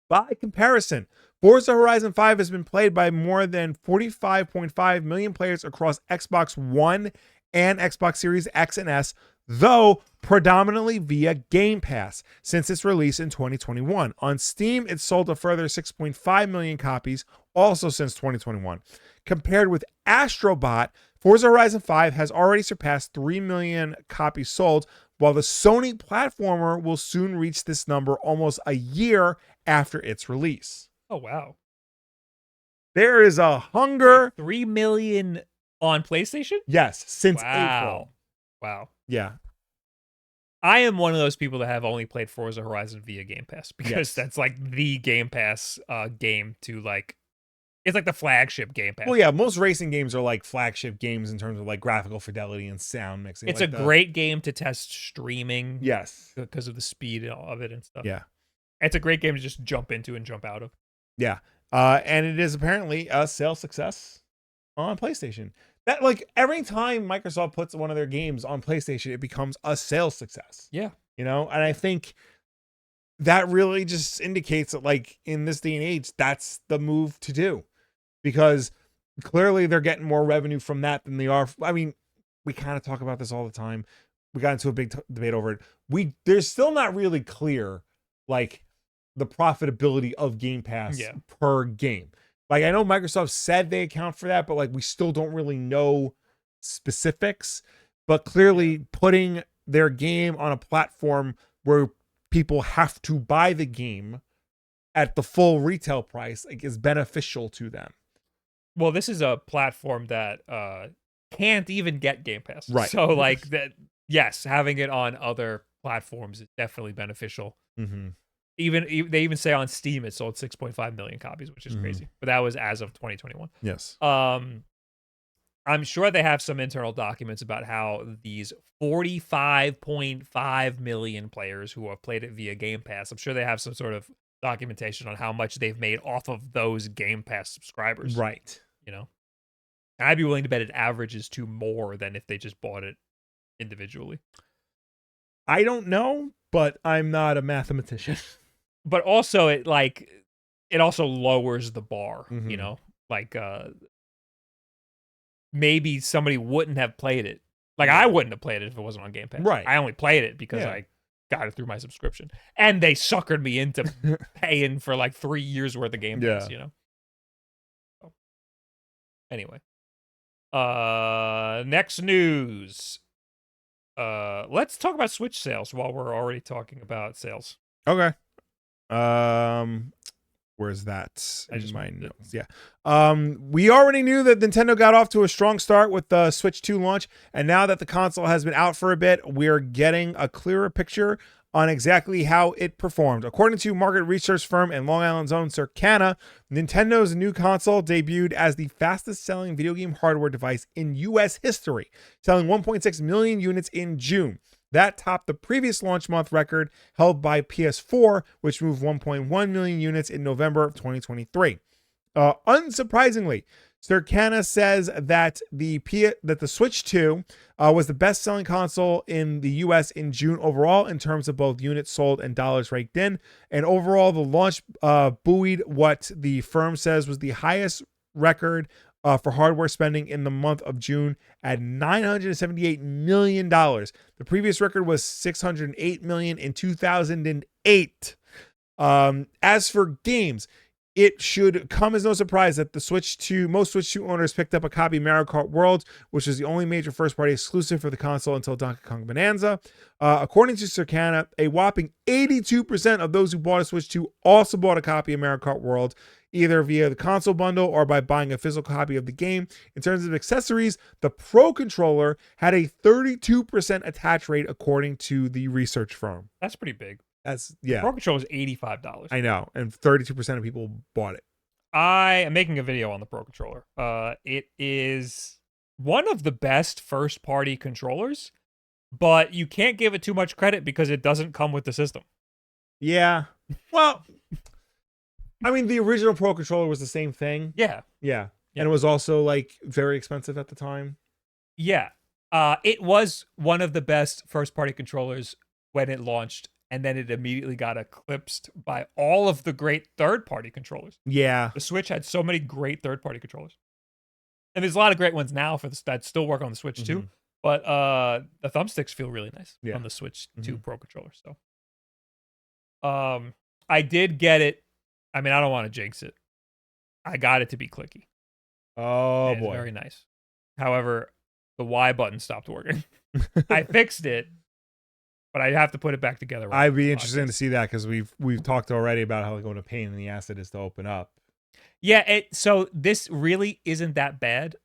By comparison, Forza Horizon 5 has been played by more than 45.5 million players across Xbox One and Xbox Series X and S, though predominantly via Game Pass since its release in 2021. On Steam, it sold a further 6.5 million copies, also since 2021. Compared with Astrobot, Forza Horizon 5 has already surpassed 3 million copies sold, while the Sony platformer will soon reach this number almost a year after its release. Oh, wow. There is a hunger. 3 million on PlayStation? Yes, since April. Wow. Yeah. I am one of those people that have only played Forza Horizon via Game Pass because that's like the Game Pass game to like, it's like the flagship Game Pass. Well, yeah, most racing games are like flagship games in terms of like graphical fidelity and sound mixing. It's like a great game to test streaming. Yes. Because of the speed of it and stuff. Yeah. It's a great game to just jump into and jump out of. Yeah. And it is apparently a sales success on PlayStation. That, like, every time Microsoft puts one of their games on PlayStation, it becomes a sales success. Yeah. You know, and I think that really just indicates that, like, in this day and age, that's the move to do, because clearly they're getting more revenue from that than they are. I mean, we kind of talk about this all the time. We got into a big debate over it. There's still not really clear, like, the profitability of Game Pass per game. Like, I know Microsoft said they account for that, but like, we still don't really know specifics. But clearly putting their game on a platform where people have to buy the game at the full retail price, like, is beneficial to them. Well, this is a platform that can't even get Game Pass. Right. So like that, yes, having it on other platforms is definitely beneficial. Mm-hmm. They even say on Steam it sold 6.5 million copies, which is crazy. But that was as of 2021. Yes. I'm sure they have some internal documents about how these 45.5 million players who have played it via Game Pass, I'm sure they have some sort of documentation on how much they've made off of those Game Pass subscribers. Right. You know? And I'd be willing to bet it averages to more than if they just bought it individually. I don't know, but I'm not a mathematician. But also it also lowers the bar, you know? Like maybe somebody wouldn't have played it. Like I wouldn't have played it if it wasn't on Game Pass. Right. I only played it because I got it through my subscription. And they suckered me into paying for like 3 years worth of Game Pass, you know? So, anyway. Next news. Let's talk about Switch sales while we're already talking about sales. Okay. Where's that? I just my notes. Yeah. We already knew that Nintendo got off to a strong start with the Switch 2 launch, and now that the console has been out for a bit, we're getting a clearer picture on exactly how it performed. According to market research firm and Long Island's own Circana, Nintendo's new console debuted as the fastest selling video game hardware device in US history, selling 1.6 million units in June. That topped the previous launch month record held by PS4, which moved 1.1 million units in November of 2023. Unsurprisingly, Circana says that the Switch 2 was the best-selling console in the U.S. in June overall in terms of both units sold and dollars raked in. And overall, the launch buoyed what the firm says was the highest record for hardware spending in the month of June at $978 million. The previous record was $608 million in 2008. As for games, it should come as no surprise that most Switch 2 owners picked up a copy of Mario Kart World, which was the only major first-party exclusive for the console until Donkey Kong Bonanza. According to Circana, a whopping 82% of those who bought a Switch 2 also bought a copy of Mario Kart World, either via the console bundle or by buying a physical copy of the game. In terms of accessories, the Pro Controller had a 32% attach rate according to the research firm. That's pretty big. Yeah. Pro Controller is $85. I know, and 32% of people bought it. I am making a video on the Pro Controller. It is one of the best first-party controllers, but you can't give it too much credit because it doesn't come with the system. Yeah. Well, I mean, the original Pro Controller was the same thing. Yeah. And it was also like very expensive at the time. Yeah. It was one of the best first-party controllers when it launched, and then it immediately got eclipsed by all of the great third-party controllers. Yeah. The Switch had so many great third-party controllers. And there's a lot of great ones now that still work on the Switch too. But the thumbsticks feel really nice on the Switch 2 Pro Controller. So I did get it. I mean, I don't want to jinx it. I got it to be clicky. Oh, boy. boy. Very nice. However, the Y button stopped working. I fixed it, but I have to put it back together. I'd be interested to see that because we've talked already about how what a pain in the ass it is to open up. Yeah, so this really isn't that bad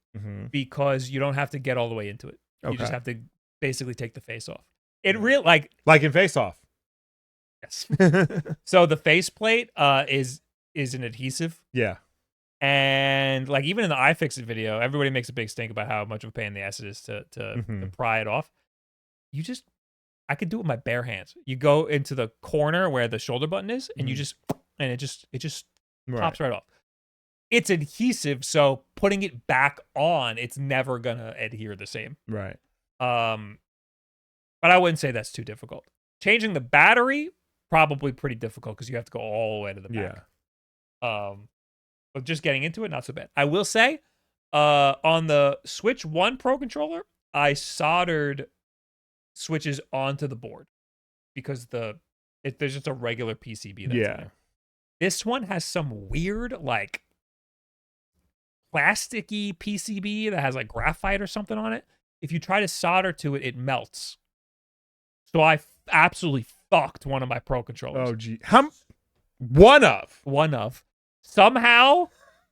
because you don't have to get all the way into it. You just have to basically take the face off. It really like in Face Off. Yes. So the faceplate is an adhesive. Yeah. And like even in the iFixit video, everybody makes a big stink about how much of a pain in the ass it is to pry it off. I could do it with my bare hands. You go into the corner where the shoulder button is, and it just pops right off. It's adhesive, so putting it back on, it's never gonna adhere the same. Right. But I wouldn't say that's too difficult. Changing the battery, probably pretty difficult because you have to go all the way to the back. Yeah. But just getting into it, not so bad. I will say, on the Switch 1 Pro Controller, I soldered switches onto the board because there's just a regular PCB that's in there. This one has some weird like plasticky PCB that has like graphite or something on it. If you try to solder to it, it melts. So I absolutely fucked one of my Pro Controllers. Oh gee, one of. Somehow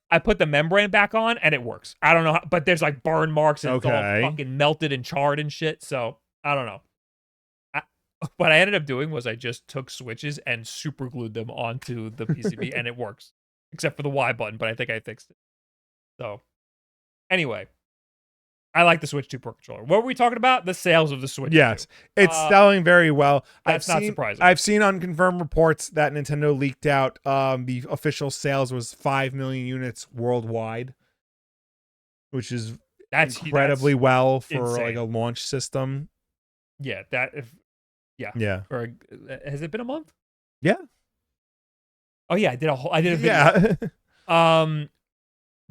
I put the membrane back on and it works. I don't know how, but there's like burn marks and it's all fucking melted and charred and shit. So I don't know. What I ended up doing was I just took switches and super glued them onto the PCB and it works. Except for the Y button, but I think I fixed it. So anyway, I like the Switch 2 Pro Controller. What were we talking about? The sales of the Switch 2. Yes, it's selling very well. That's not surprising. I've seen unconfirmed reports that Nintendo leaked out the official sales was 5 million units worldwide, which is incredibly well for insane. Like a launch system. Yeah, Or has it been a month? Yeah. Oh yeah, I did a video. Yeah.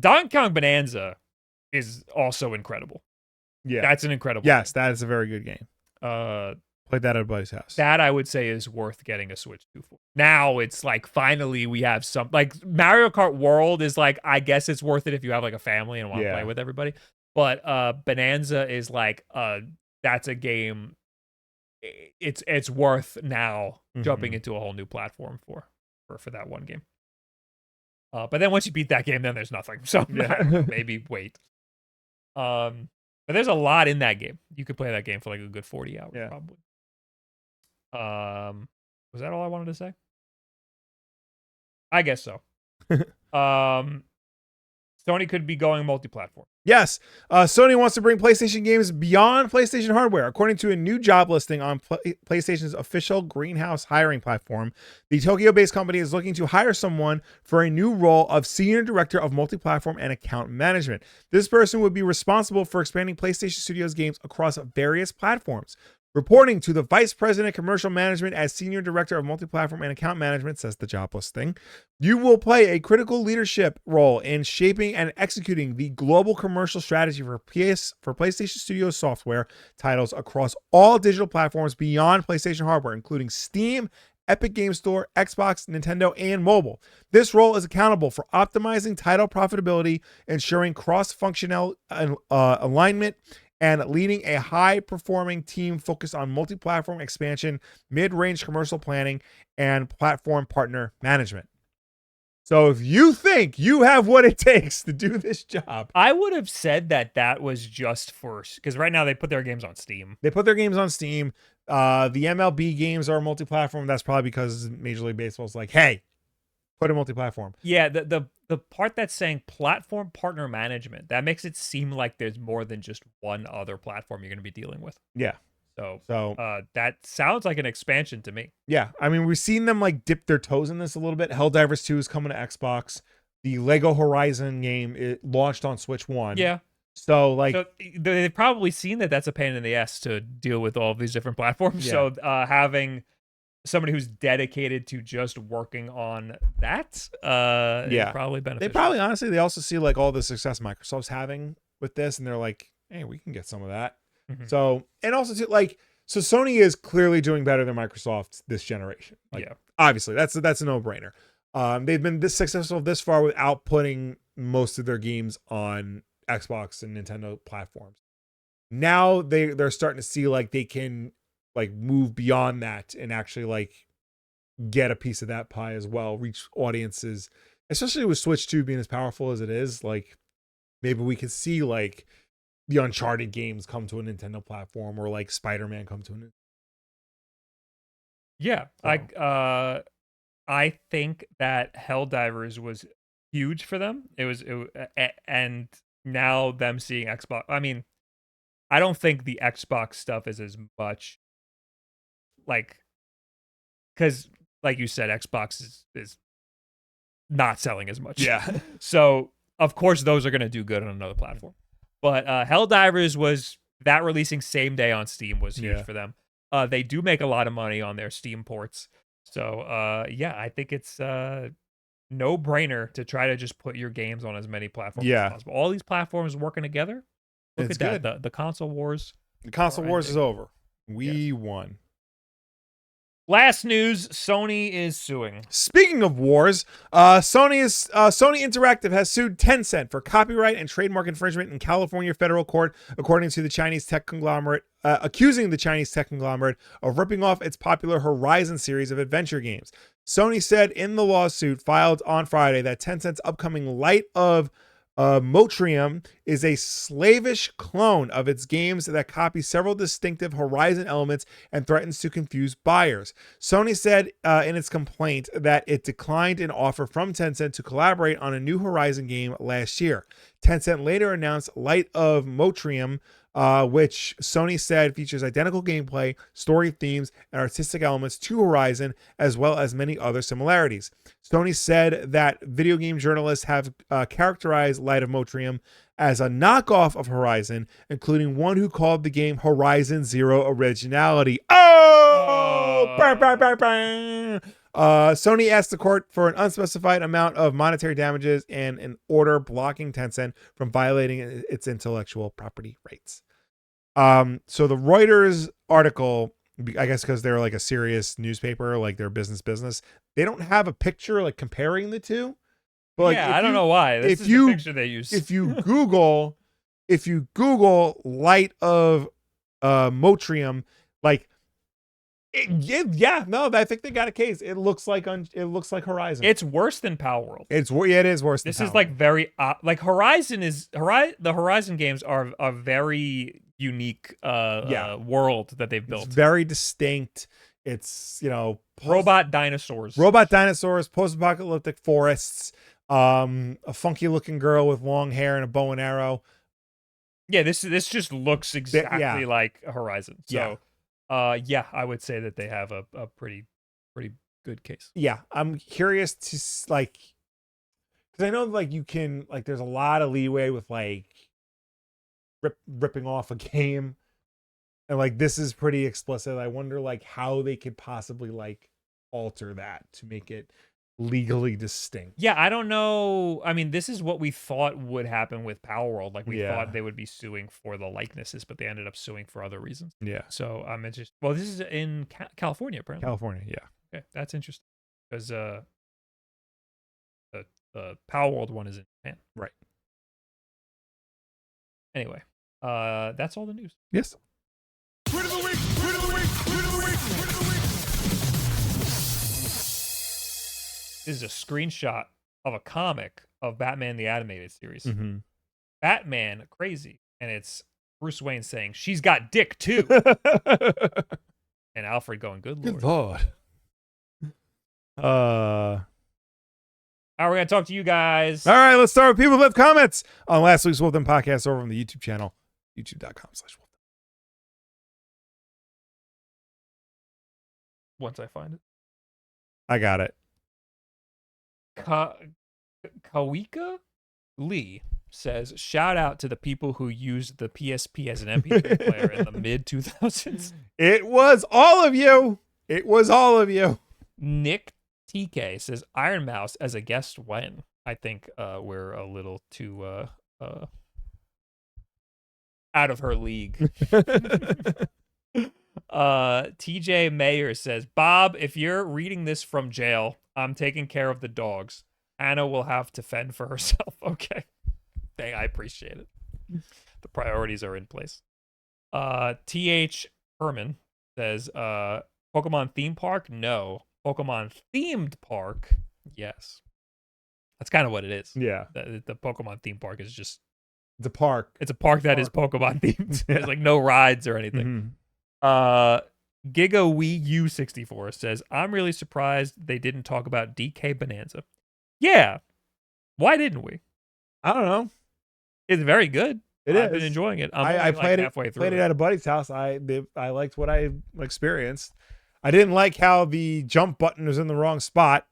Donkey Kong Bonanza is also incredible. Yeah. That's an incredible game. That is a very good game. Played that at a buddy's house. That I would say is worth getting a Switch 2 for. Now it's like finally we have some like Mario Kart World is like I guess it's worth it if you have like a family and want to play with everybody. But Bonanza is like that's a game it's worth now jumping into a whole new platform for that one game. But then once you beat that game, then there's nothing. So maybe wait. But there's a lot in that game. You could play that game for like a good 40 hours probably. Was that all I wanted to say? I guess so. Sony could be going multi-platform. Yes. Sony wants to bring PlayStation games beyond PlayStation hardware. According to a new job listing on PlayStation's official Greenhouse hiring platform, the Tokyo-based company is looking to hire someone for a new role of Senior Director of Multi-Platform and Account Management. This person would be responsible for expanding PlayStation Studios games across various platforms. Reporting to the Vice President of Commercial Management as Senior Director of Multi-Platform and Account Management, says the job listing, you will play a critical leadership role in shaping and executing the global commercial strategy for PlayStation Studios software titles across all digital platforms beyond PlayStation hardware, including Steam, Epic Games Store, Xbox, Nintendo, and mobile. This role is accountable for optimizing title profitability, ensuring cross-functional alignment, and leading a high-performing team focused on multi-platform expansion, mid-range commercial planning, and platform partner management. So if you think you have what it takes to do this job, I would have said that was just for, because right now they put their games on Steam. They put their games on Steam. The MLB games are multi-platform. That's probably because Major League Baseball is like, hey, put a multi-platform. Yeah, the part that's saying platform partner management, that makes it seem like there's more than just one other platform you're going to be dealing with. Yeah. So that sounds like an expansion to me. Yeah. I mean, we've seen them like dip their toes in this a little bit. Helldivers 2 is coming to Xbox. The Lego Horizon game, it launched on Switch 1. Yeah. So like, they've probably seen that that's a pain in the ass to deal with all of these different platforms. Yeah. So having somebody who's dedicated to just working on that, is probably beneficial. They probably, honestly, they also see like all the success Microsoft's having with this, and they're like, hey, we can get some of that. Mm-hmm. So, and also too, like, so Sony is clearly doing better than Microsoft this generation. Like, yeah, obviously that's a no-brainer. They've been this successful this far without putting most of their games on Xbox and Nintendo platforms. Now they're starting to see like they can like move beyond that and actually like get a piece of that pie as well, reach audiences, especially with Switch 2 being as powerful as it is. Like maybe we could see like the Uncharted games come to a Nintendo platform, or like Spider-Man come to a Nintendo. Yeah. So. I think that Helldivers was huge for them. And now them seeing Xbox, I mean, I don't think the Xbox stuff is as much like, because like you said, Xbox is not selling as much. Yeah. So of course those are going to do good on another platform. But Helldivers was that releasing same day on Steam was huge for them. They do make a lot of money on their Steam ports. So yeah, I think it's no brainer to try to just put your games on as many platforms as possible. All these platforms working together. Look it's at good. that. The console wars. The console wars is over. We won. Last news, Sony is suing. Speaking of wars, Sony Interactive has sued Tencent for copyright and trademark infringement in California federal court, according to the Chinese tech conglomerate, accusing the Chinese tech conglomerate of ripping off its popular Horizon series of adventure games. Sony said in the lawsuit filed on Friday that Tencent's upcoming Light of Motrium is a slavish clone of its games that copy several distinctive Horizon elements and threatens to confuse buyers. Sony said in its complaint that it declined an offer from Tencent to collaborate on a new Horizon game last year. Tencent later announced Light of Motrium, which Sony said features identical gameplay, story themes, and artistic elements to Horizon, as well as many other similarities. Sony said that video game journalists have characterized Light of Motrium as a knockoff of Horizon, including one who called the game Horizon Zero Originality. Oh! Burr, burr, burr, burr. Sony asked the court for an unspecified amount of monetary damages and an order blocking Tencent from violating its intellectual property rights. So the Reuters article, I guess because they're like a serious newspaper, like their business, they don't have a picture like comparing the two. But like, I don't know why. This is the picture they use. If you Google Light of Motrium, like. I think they got a case. It looks like Horizon. It's worse than Power World. It is worse. This is like very like Horizon is the Horizon games are a very unique world that they've built. It's very distinct. It's robot dinosaurs, post-apocalyptic forests, a funky looking girl with long hair and a bow and arrow. Yeah, this just looks exactly like Horizon. So. I would say that they have a pretty good case. Yeah, I'm curious to like, because I know like you can like there's a lot of leeway with like ripping off a game, And like this is pretty explicit. I wonder like how they could possibly like alter that to make it legally distinct. Yeah, I don't know. I mean, this is what we thought would happen with Power World. Like we thought they would be suing for the likenesses, but they ended up suing for other reasons. Yeah. So I'm interested. Well, this is in California, apparently. California, yeah. Okay, that's interesting because the Power World one is in Japan. Right. Anyway, that's all the news. Yes. Word of the week! Word of the week! Word of the week! Word of the week! This is a screenshot of a comic of Batman the Animated Series. Mm-hmm. Batman crazy, and it's Bruce Wayne saying she's got dick too, and Alfred going, "Good lord." Good lord. All right, we're gonna talk to you guys. All right, let's start with people who left comments on last week's WULFF DEN Podcast over on the YouTube channel, youtube.com/WULFF. Once I find it. I got it. Kawika Lee says, shout out to the people who used the PSP as an MP3 player in the mid-2000s. It was all of you. It was all of you. Nick TK says, Iron Mouse as a guest when? I think we're a little too out of her league. TJ Mayer says, Bob, if you're reading this from jail, I'm taking care of the dogs. Anna will have to fend for herself. Okay. Dang, I appreciate it. The priorities are in place. TH Herman says, Pokemon theme park? No. Pokemon themed park? Yes. That's kind of what it is. Yeah. The Pokemon theme park is just... The park. It's a park that is Pokemon themed. There's like no rides or anything. Mm-hmm. Giga Wii U64 says, I'm really surprised they didn't talk about DK Bonanza. Yeah. Why didn't we? I don't know. It's very good. I've I've been enjoying it. I played it halfway through. Played it at a buddy's house. I liked what I experienced. I didn't like how the jump button was in the wrong spot,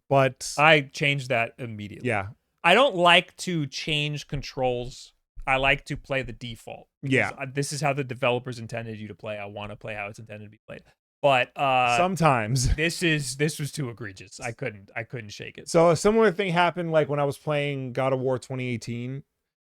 but I changed that immediately. yeah. I don't like to change controls. I like to play the default. Yeah. This is how the developers intended you to play. I want to play how it's intended to be played. But sometimes this was too egregious. I couldn't shake it. So a similar thing happened like when I was playing God of War 2018,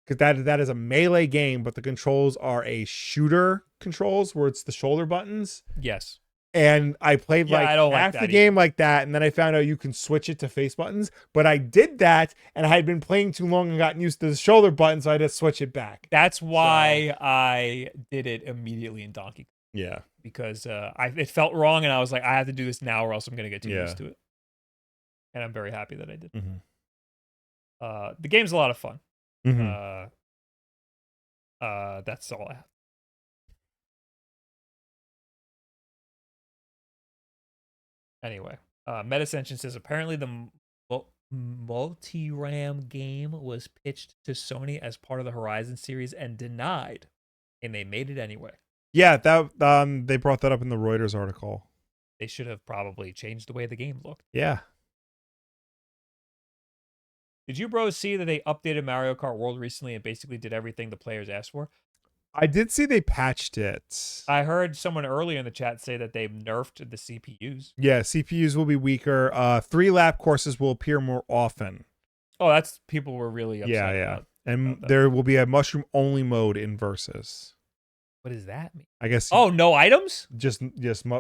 because that is a melee game, but the controls are a shooter controls where it's the shoulder buttons. Yes. And I played half the game like that, and then I found out you can switch it to face buttons. But I did that, and I had been playing too long and gotten used to the shoulder button, so I had to switch it back. That's why I did it immediately in Donkey Kong. Yeah. Because it felt wrong, and I was like, I have to do this now or else I'm going to get too used to it. And I'm very happy that I did. Mm-hmm. The game's a lot of fun. Mm-hmm. That's all I have. Anyway, Metascension says, apparently the Multi-RAM game was pitched to Sony as part of the Horizon series and denied, and they made it anyway. Yeah, that they brought that up in the Reuters article. They should have probably changed the way the game looked. Yeah. Did you bros see that they updated Mario Kart World recently and basically did everything the players asked for? I did see they patched it. I heard someone earlier in the chat say that they've nerfed the CPUs. Yeah, CPUs will be weaker. 3-lap courses will appear more often. Oh, that's people were really upset about. And there will be a mushroom-only mode in Versus. What does that mean? I guess. Oh, no items? Just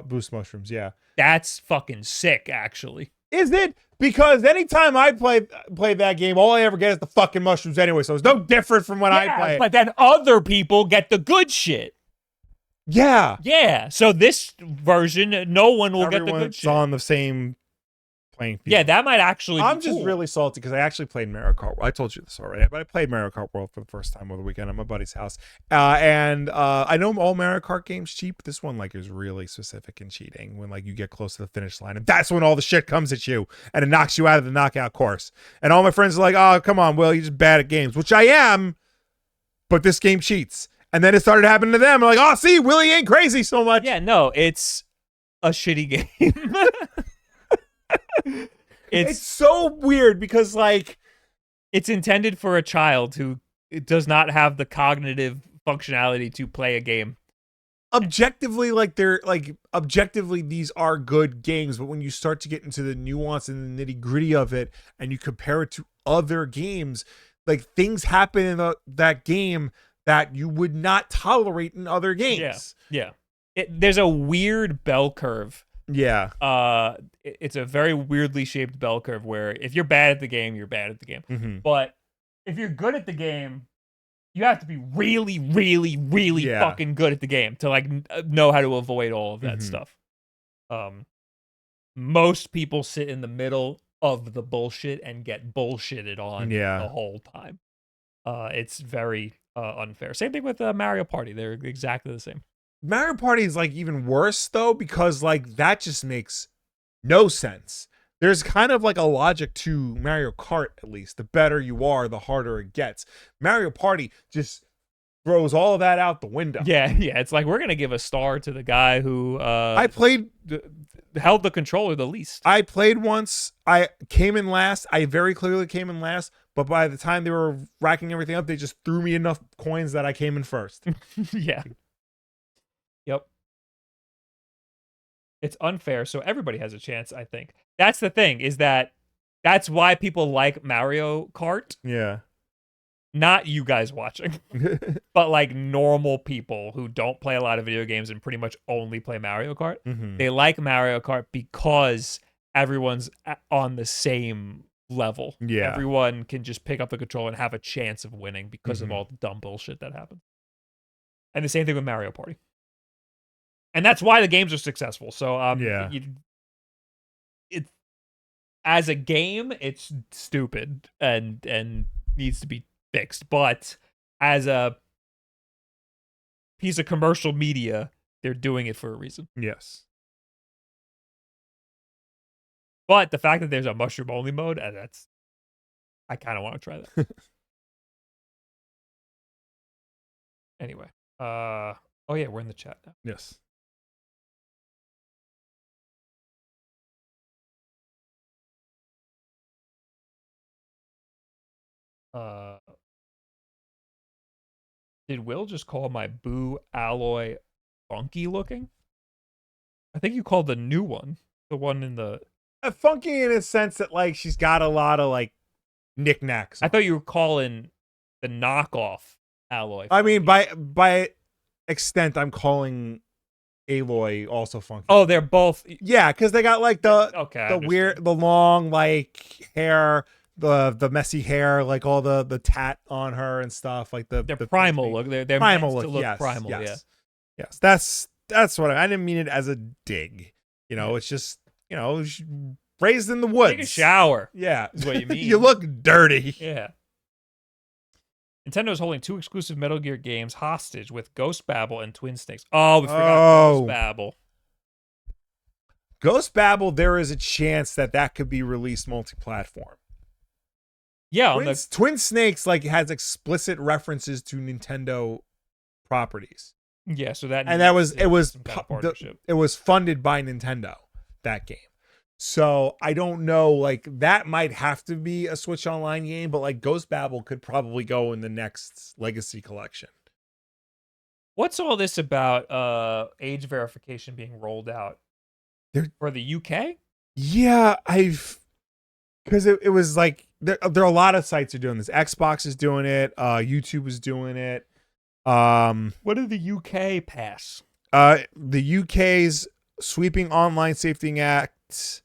boost mushrooms, yeah. That's fucking sick, actually. Is it? Because anytime I play that game, all I ever get is the fucking mushrooms anyway, so it's no different from when I play it. But then other people get the good shit. Yeah. Yeah. So this version, no one will get the good shit. On the same playing field. Yeah, that might actually I'm be just cool. really salty because I actually played Mario Kart. I told you this already, but I played Mario Kart World for the first time over the weekend at my buddy's house. And I know all Mario Kart games cheap. This one is really specific in cheating when you get close to the finish line, and that's when all the shit comes at you and it knocks you out of the knockout course. And all my friends are like, "Oh, come on, Will, you're just bad at games," which I am. But this game cheats. And then it started happening to them. I'm like, "Oh, see, Willie ain't crazy so much." Yeah, no, it's a shitty game. It's so weird because it's intended for a child who does not have the cognitive functionality to play a game. objectively, like they're like objectively these are good games, but when you start to get into the nuance and the nitty-gritty of it and you compare it to other games, like things happen in that game that you would not tolerate in other games. Yeah. There's a weird bell curve. Yeah. It's a very weirdly shaped bell curve where if you're bad at the game, you're bad at the game. Mm-hmm. But if you're good at the game, you have to be really, really, really fucking good at the game to like know how to avoid all of that stuff. Most people sit in the middle of the bullshit and get bullshitted on the whole time. It's very unfair. Same thing with Mario Party. They're exactly the same. Mario Party is like even worse though, because like that just makes no sense. There's kind of like a logic to Mario Kart, at least. The better you are, the harder it gets. Mario Party just throws all of that out the window. Yeah. It's like we're gonna give a star to the guy who held the controller the least. I played once. I came in last. I very clearly came in last. But by the time they were racking everything up, they just threw me enough coins that I came in first. Yeah. Yep. It's unfair, so everybody has a chance, I think. That's the thing, is that's why people like Mario Kart. Yeah. Not you guys watching, but like normal people who don't play a lot of video games and pretty much only play Mario Kart. Mm-hmm. They like Mario Kart because everyone's on the same level. Yeah. Everyone can just pick up the controller and have a chance of winning because of all the dumb bullshit that happens. And the same thing with Mario Party. And that's why the games are successful. So it's as a game, it's stupid and needs to be fixed. But as a piece of commercial media, they're doing it for a reason. Yes. But the fact that there's a mushroom only mode, I kind of want to try that. Anyway, oh yeah, we're in the chat now. Yes. Did Will just call my Boo Alloy funky looking? I think you called the new one, the one in the Funky in a sense that like she's got a lot of like knickknacks. I thought you were calling the knockoff Alloy funky. I mean, by extent, I'm calling Aloy also funky. Oh, they're both. Yeah, because they got like the weird, the long like hair, the messy hair, like all the tat on her and stuff. Like the primal look. They're primal meant to look yes, primal. Yes. That's what I didn't mean it as a dig. You know, it's just raised in the woods. Take a shower. Yeah, is what you mean. You look dirty. Yeah. Nintendo's holding 2 exclusive Metal Gear games hostage with Ghost Babel and Twin Snakes. Oh, we forgot Ghost Babel. Ghost Babel, there is a chance that could be released multi-platform. Yeah, Twin Snakes like has explicit references to Nintendo properties. Yeah, so it was funded by Nintendo, that game. So I don't know, like that might have to be a Switch Online game, but like Ghost Babel could probably go in the next Legacy Collection. What's all this about age verification being rolled out for the UK? Yeah, because it was like there are a lot of sites are doing this. Xbox is doing it. YouTube is doing it. What did the UK pass? The UK's Sweeping Online Safety Act.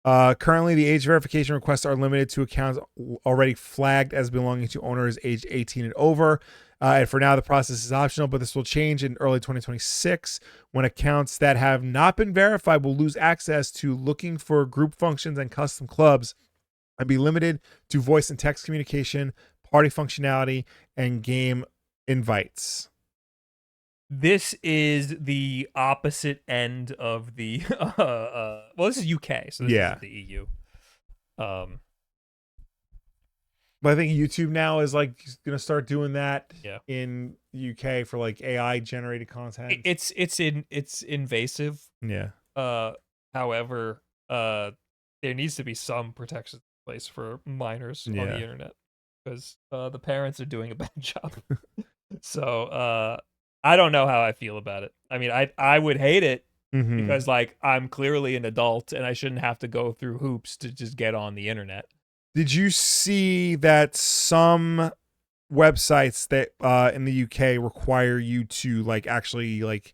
Currently, the age verification requests are limited to accounts already flagged as belonging to owners aged 18 and over. And for now, the process is optional, but this will change in early 2026 when accounts that have not been verified will lose access to looking for group functions and custom clubs and be limited to voice and text communication, party functionality, and game invites. This is the opposite end of the well, this is UK, so this is the EU. But I think YouTube now is like gonna start doing that in UK for like AI generated content. It's invasive. Yeah. However, there needs to be some protection in place for minors on the internet because the parents are doing a bad job. So I don't know how I feel about it. I mean, I would hate it Mhm. because like I'm clearly an adult and I shouldn't have to go through hoops to just get on the internet. Did you see that some websites that in the UK require you to like actually like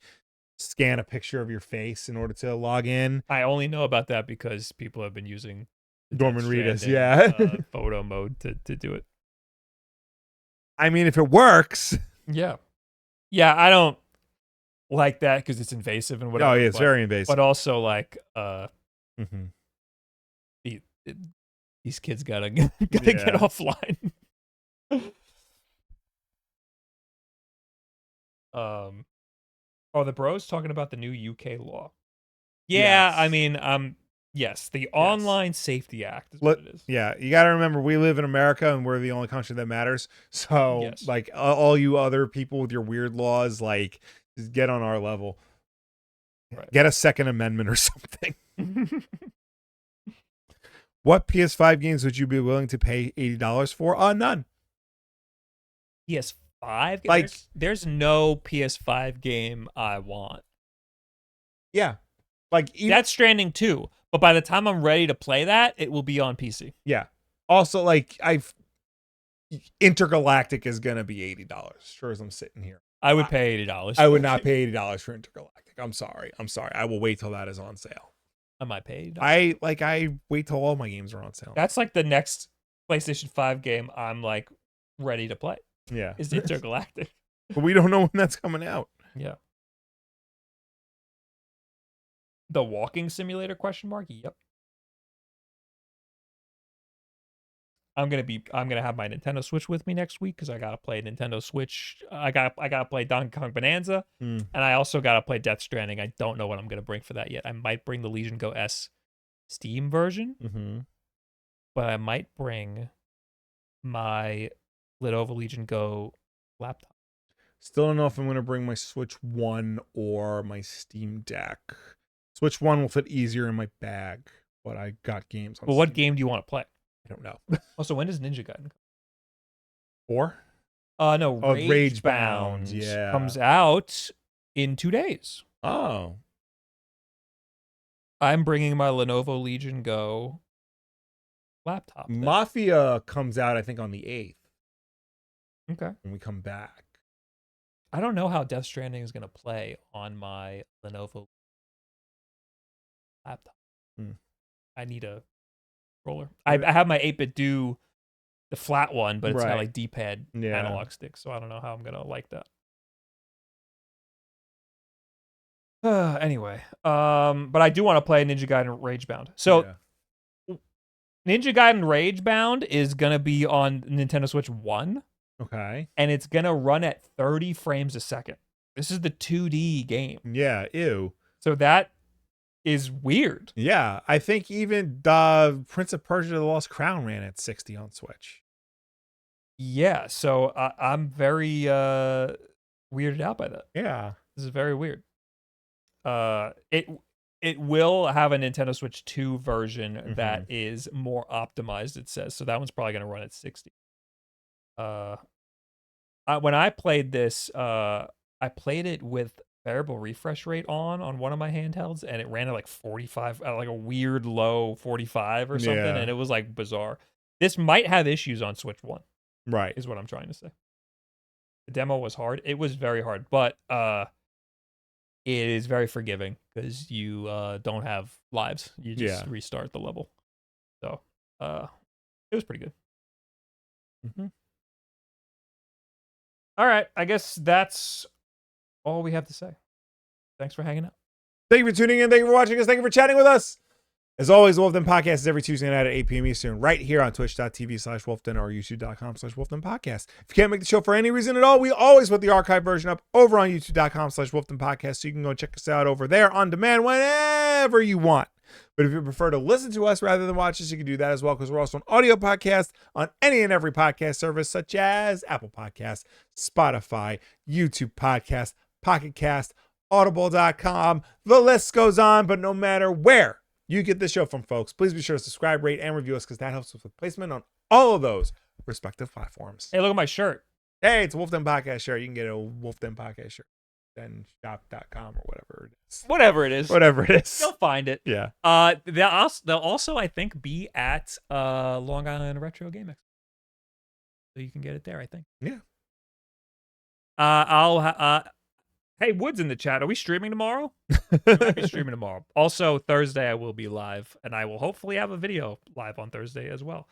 scan a picture of your face in order to log in? I only know about that because people have been using the Dorman Death Reedus, Stranding, yeah. photo mode to do it. I mean, if it works. Yeah. Yeah, I don't like that because it's invasive and whatever. Oh, yeah, it's very invasive. But also like Mhm. these kids gotta get offline. The bros talking about the new UK law. Yeah, Yes. I mean, yes, the Online Safety Act is what it is. Yeah, you got to remember we live in America and we're the only country that matters. So, Yes. like, all you other people with your weird laws, like, just get on our level. Right. Get a Second Amendment or something. What PS5 games would you be willing to pay $80 for? None. PS5? Like- there's no PS5 game I want. Yeah. Like, even, That's Stranding 2, but by the time I'm ready to play that, it will be on PC. yeah. Also, like, Intergalactic is going to be $80. Sure as I'm sitting here. I would pay $80. I would not pay $80 for Intergalactic. I'm sorry. I will wait till that is on sale. I might pay $80. I wait till all my games are on sale. That's like the next PlayStation 5 game I'm like ready to play. Yeah. Is Intergalactic. But we don't know when that's coming out. Yeah. The walking simulator ? Yep. I'm gonna have my Nintendo Switch with me next week because I gotta play Nintendo Switch. I gotta play Donkey Kong Bonanza, and I also gotta play Death Stranding. I don't know what I'm gonna bring for that yet. I might bring the Legion Go S Steam version, Mm-hmm. but I might bring my Lenovo Legion Go laptop. Still don't know if I'm going to bring my Switch 1 or my Steam Deck. Switch 1 will fit easier in my bag, but I got games on Well, what Steam. game do you want to play? I don't know. Also, when does Ninja Gaiden come? 4? No, Ragebound, Ragebound yeah. comes out in 2 days. Oh. I'm bringing my Lenovo Legion Go laptop. then. Mafia comes out, I think, on the 8th Okay. when we come back. I don't know how Death Stranding is going to play on my Lenovo laptop. I need a controller. I have my 8-bit do the flat one, but it's got Right. like D-pad Yeah. analog sticks, so I don't know how I'm going to like that. Anyway, but I do want to play Ninja Gaiden Ragebound. So Yeah. Ninja Gaiden Ragebound is going to be on Nintendo Switch 1. Okay. And it's going to run at 30 frames a second. This is the 2D game. Yeah. Ew. So that is weird. Yeah. I think even Prince of Persia: The Lost Crown ran at 60 on Switch. Yeah, so I'm very weirded out by that. Yeah. This is very weird. It will have a Nintendo Switch 2 version that is more optimized, it says. So that one's probably going to run at 60. When I played this, I played it with variable refresh rate on one of my handhelds, and it ran at like 45, like a weird low 45 or something, Yeah. and it was like bizarre. This might have issues on Switch 1, Right. is what I'm trying to say. The demo was hard. It was very hard, but it is very forgiving because you don't have lives. You just restart the level. So it was pretty good. All right, I guess that's all we have to say. Thanks for hanging out. Thank you for tuning in. Thank you for watching us. Thank you for chatting with us. As always, the WULFF Den Podcast is every Tuesday night at 8 p.m. Eastern, right here on twitch.tv/WULFFDEN or youtube.com/WULFFDEN Podcast. If you can't make the show for any reason at all, we always put the archive version up over on youtube.com/WULFFDEN Podcast, so you can go check us out over there on demand whenever you want. But if you prefer to listen to us rather than watch us, you can do that as well, because we're also an audio podcast on any and every podcast service, such as Apple Podcasts, Spotify, YouTube Podcast, Pocket Cast, Audible.com. The list goes on, but no matter where you get this show from, folks, please be sure to subscribe, rate, and review us, because that helps us with placement on all of those respective platforms. Hey, look at my shirt. Hey, it's a WULFF Den Podcast shirt. You can get a WULFF Den Podcast shirt. WolfFdenShop.com or whatever it is. Whatever it is. Whatever it is. You'll find it. Yeah. They'll also, I think, be at Long Island Retro Game Expo. So you can get it there, I think. Yeah. Hey, Wood's in the chat. Are we streaming tomorrow? We might be streaming tomorrow. Also, Thursday I will be live, and I will hopefully have a video live on Thursday as well.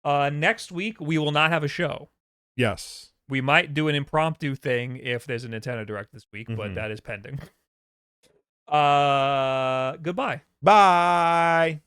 Next week, we will not have a show. Yes. We might do an impromptu thing if there's a Nintendo Direct this week, but Mhm. that is pending. Goodbye. Bye.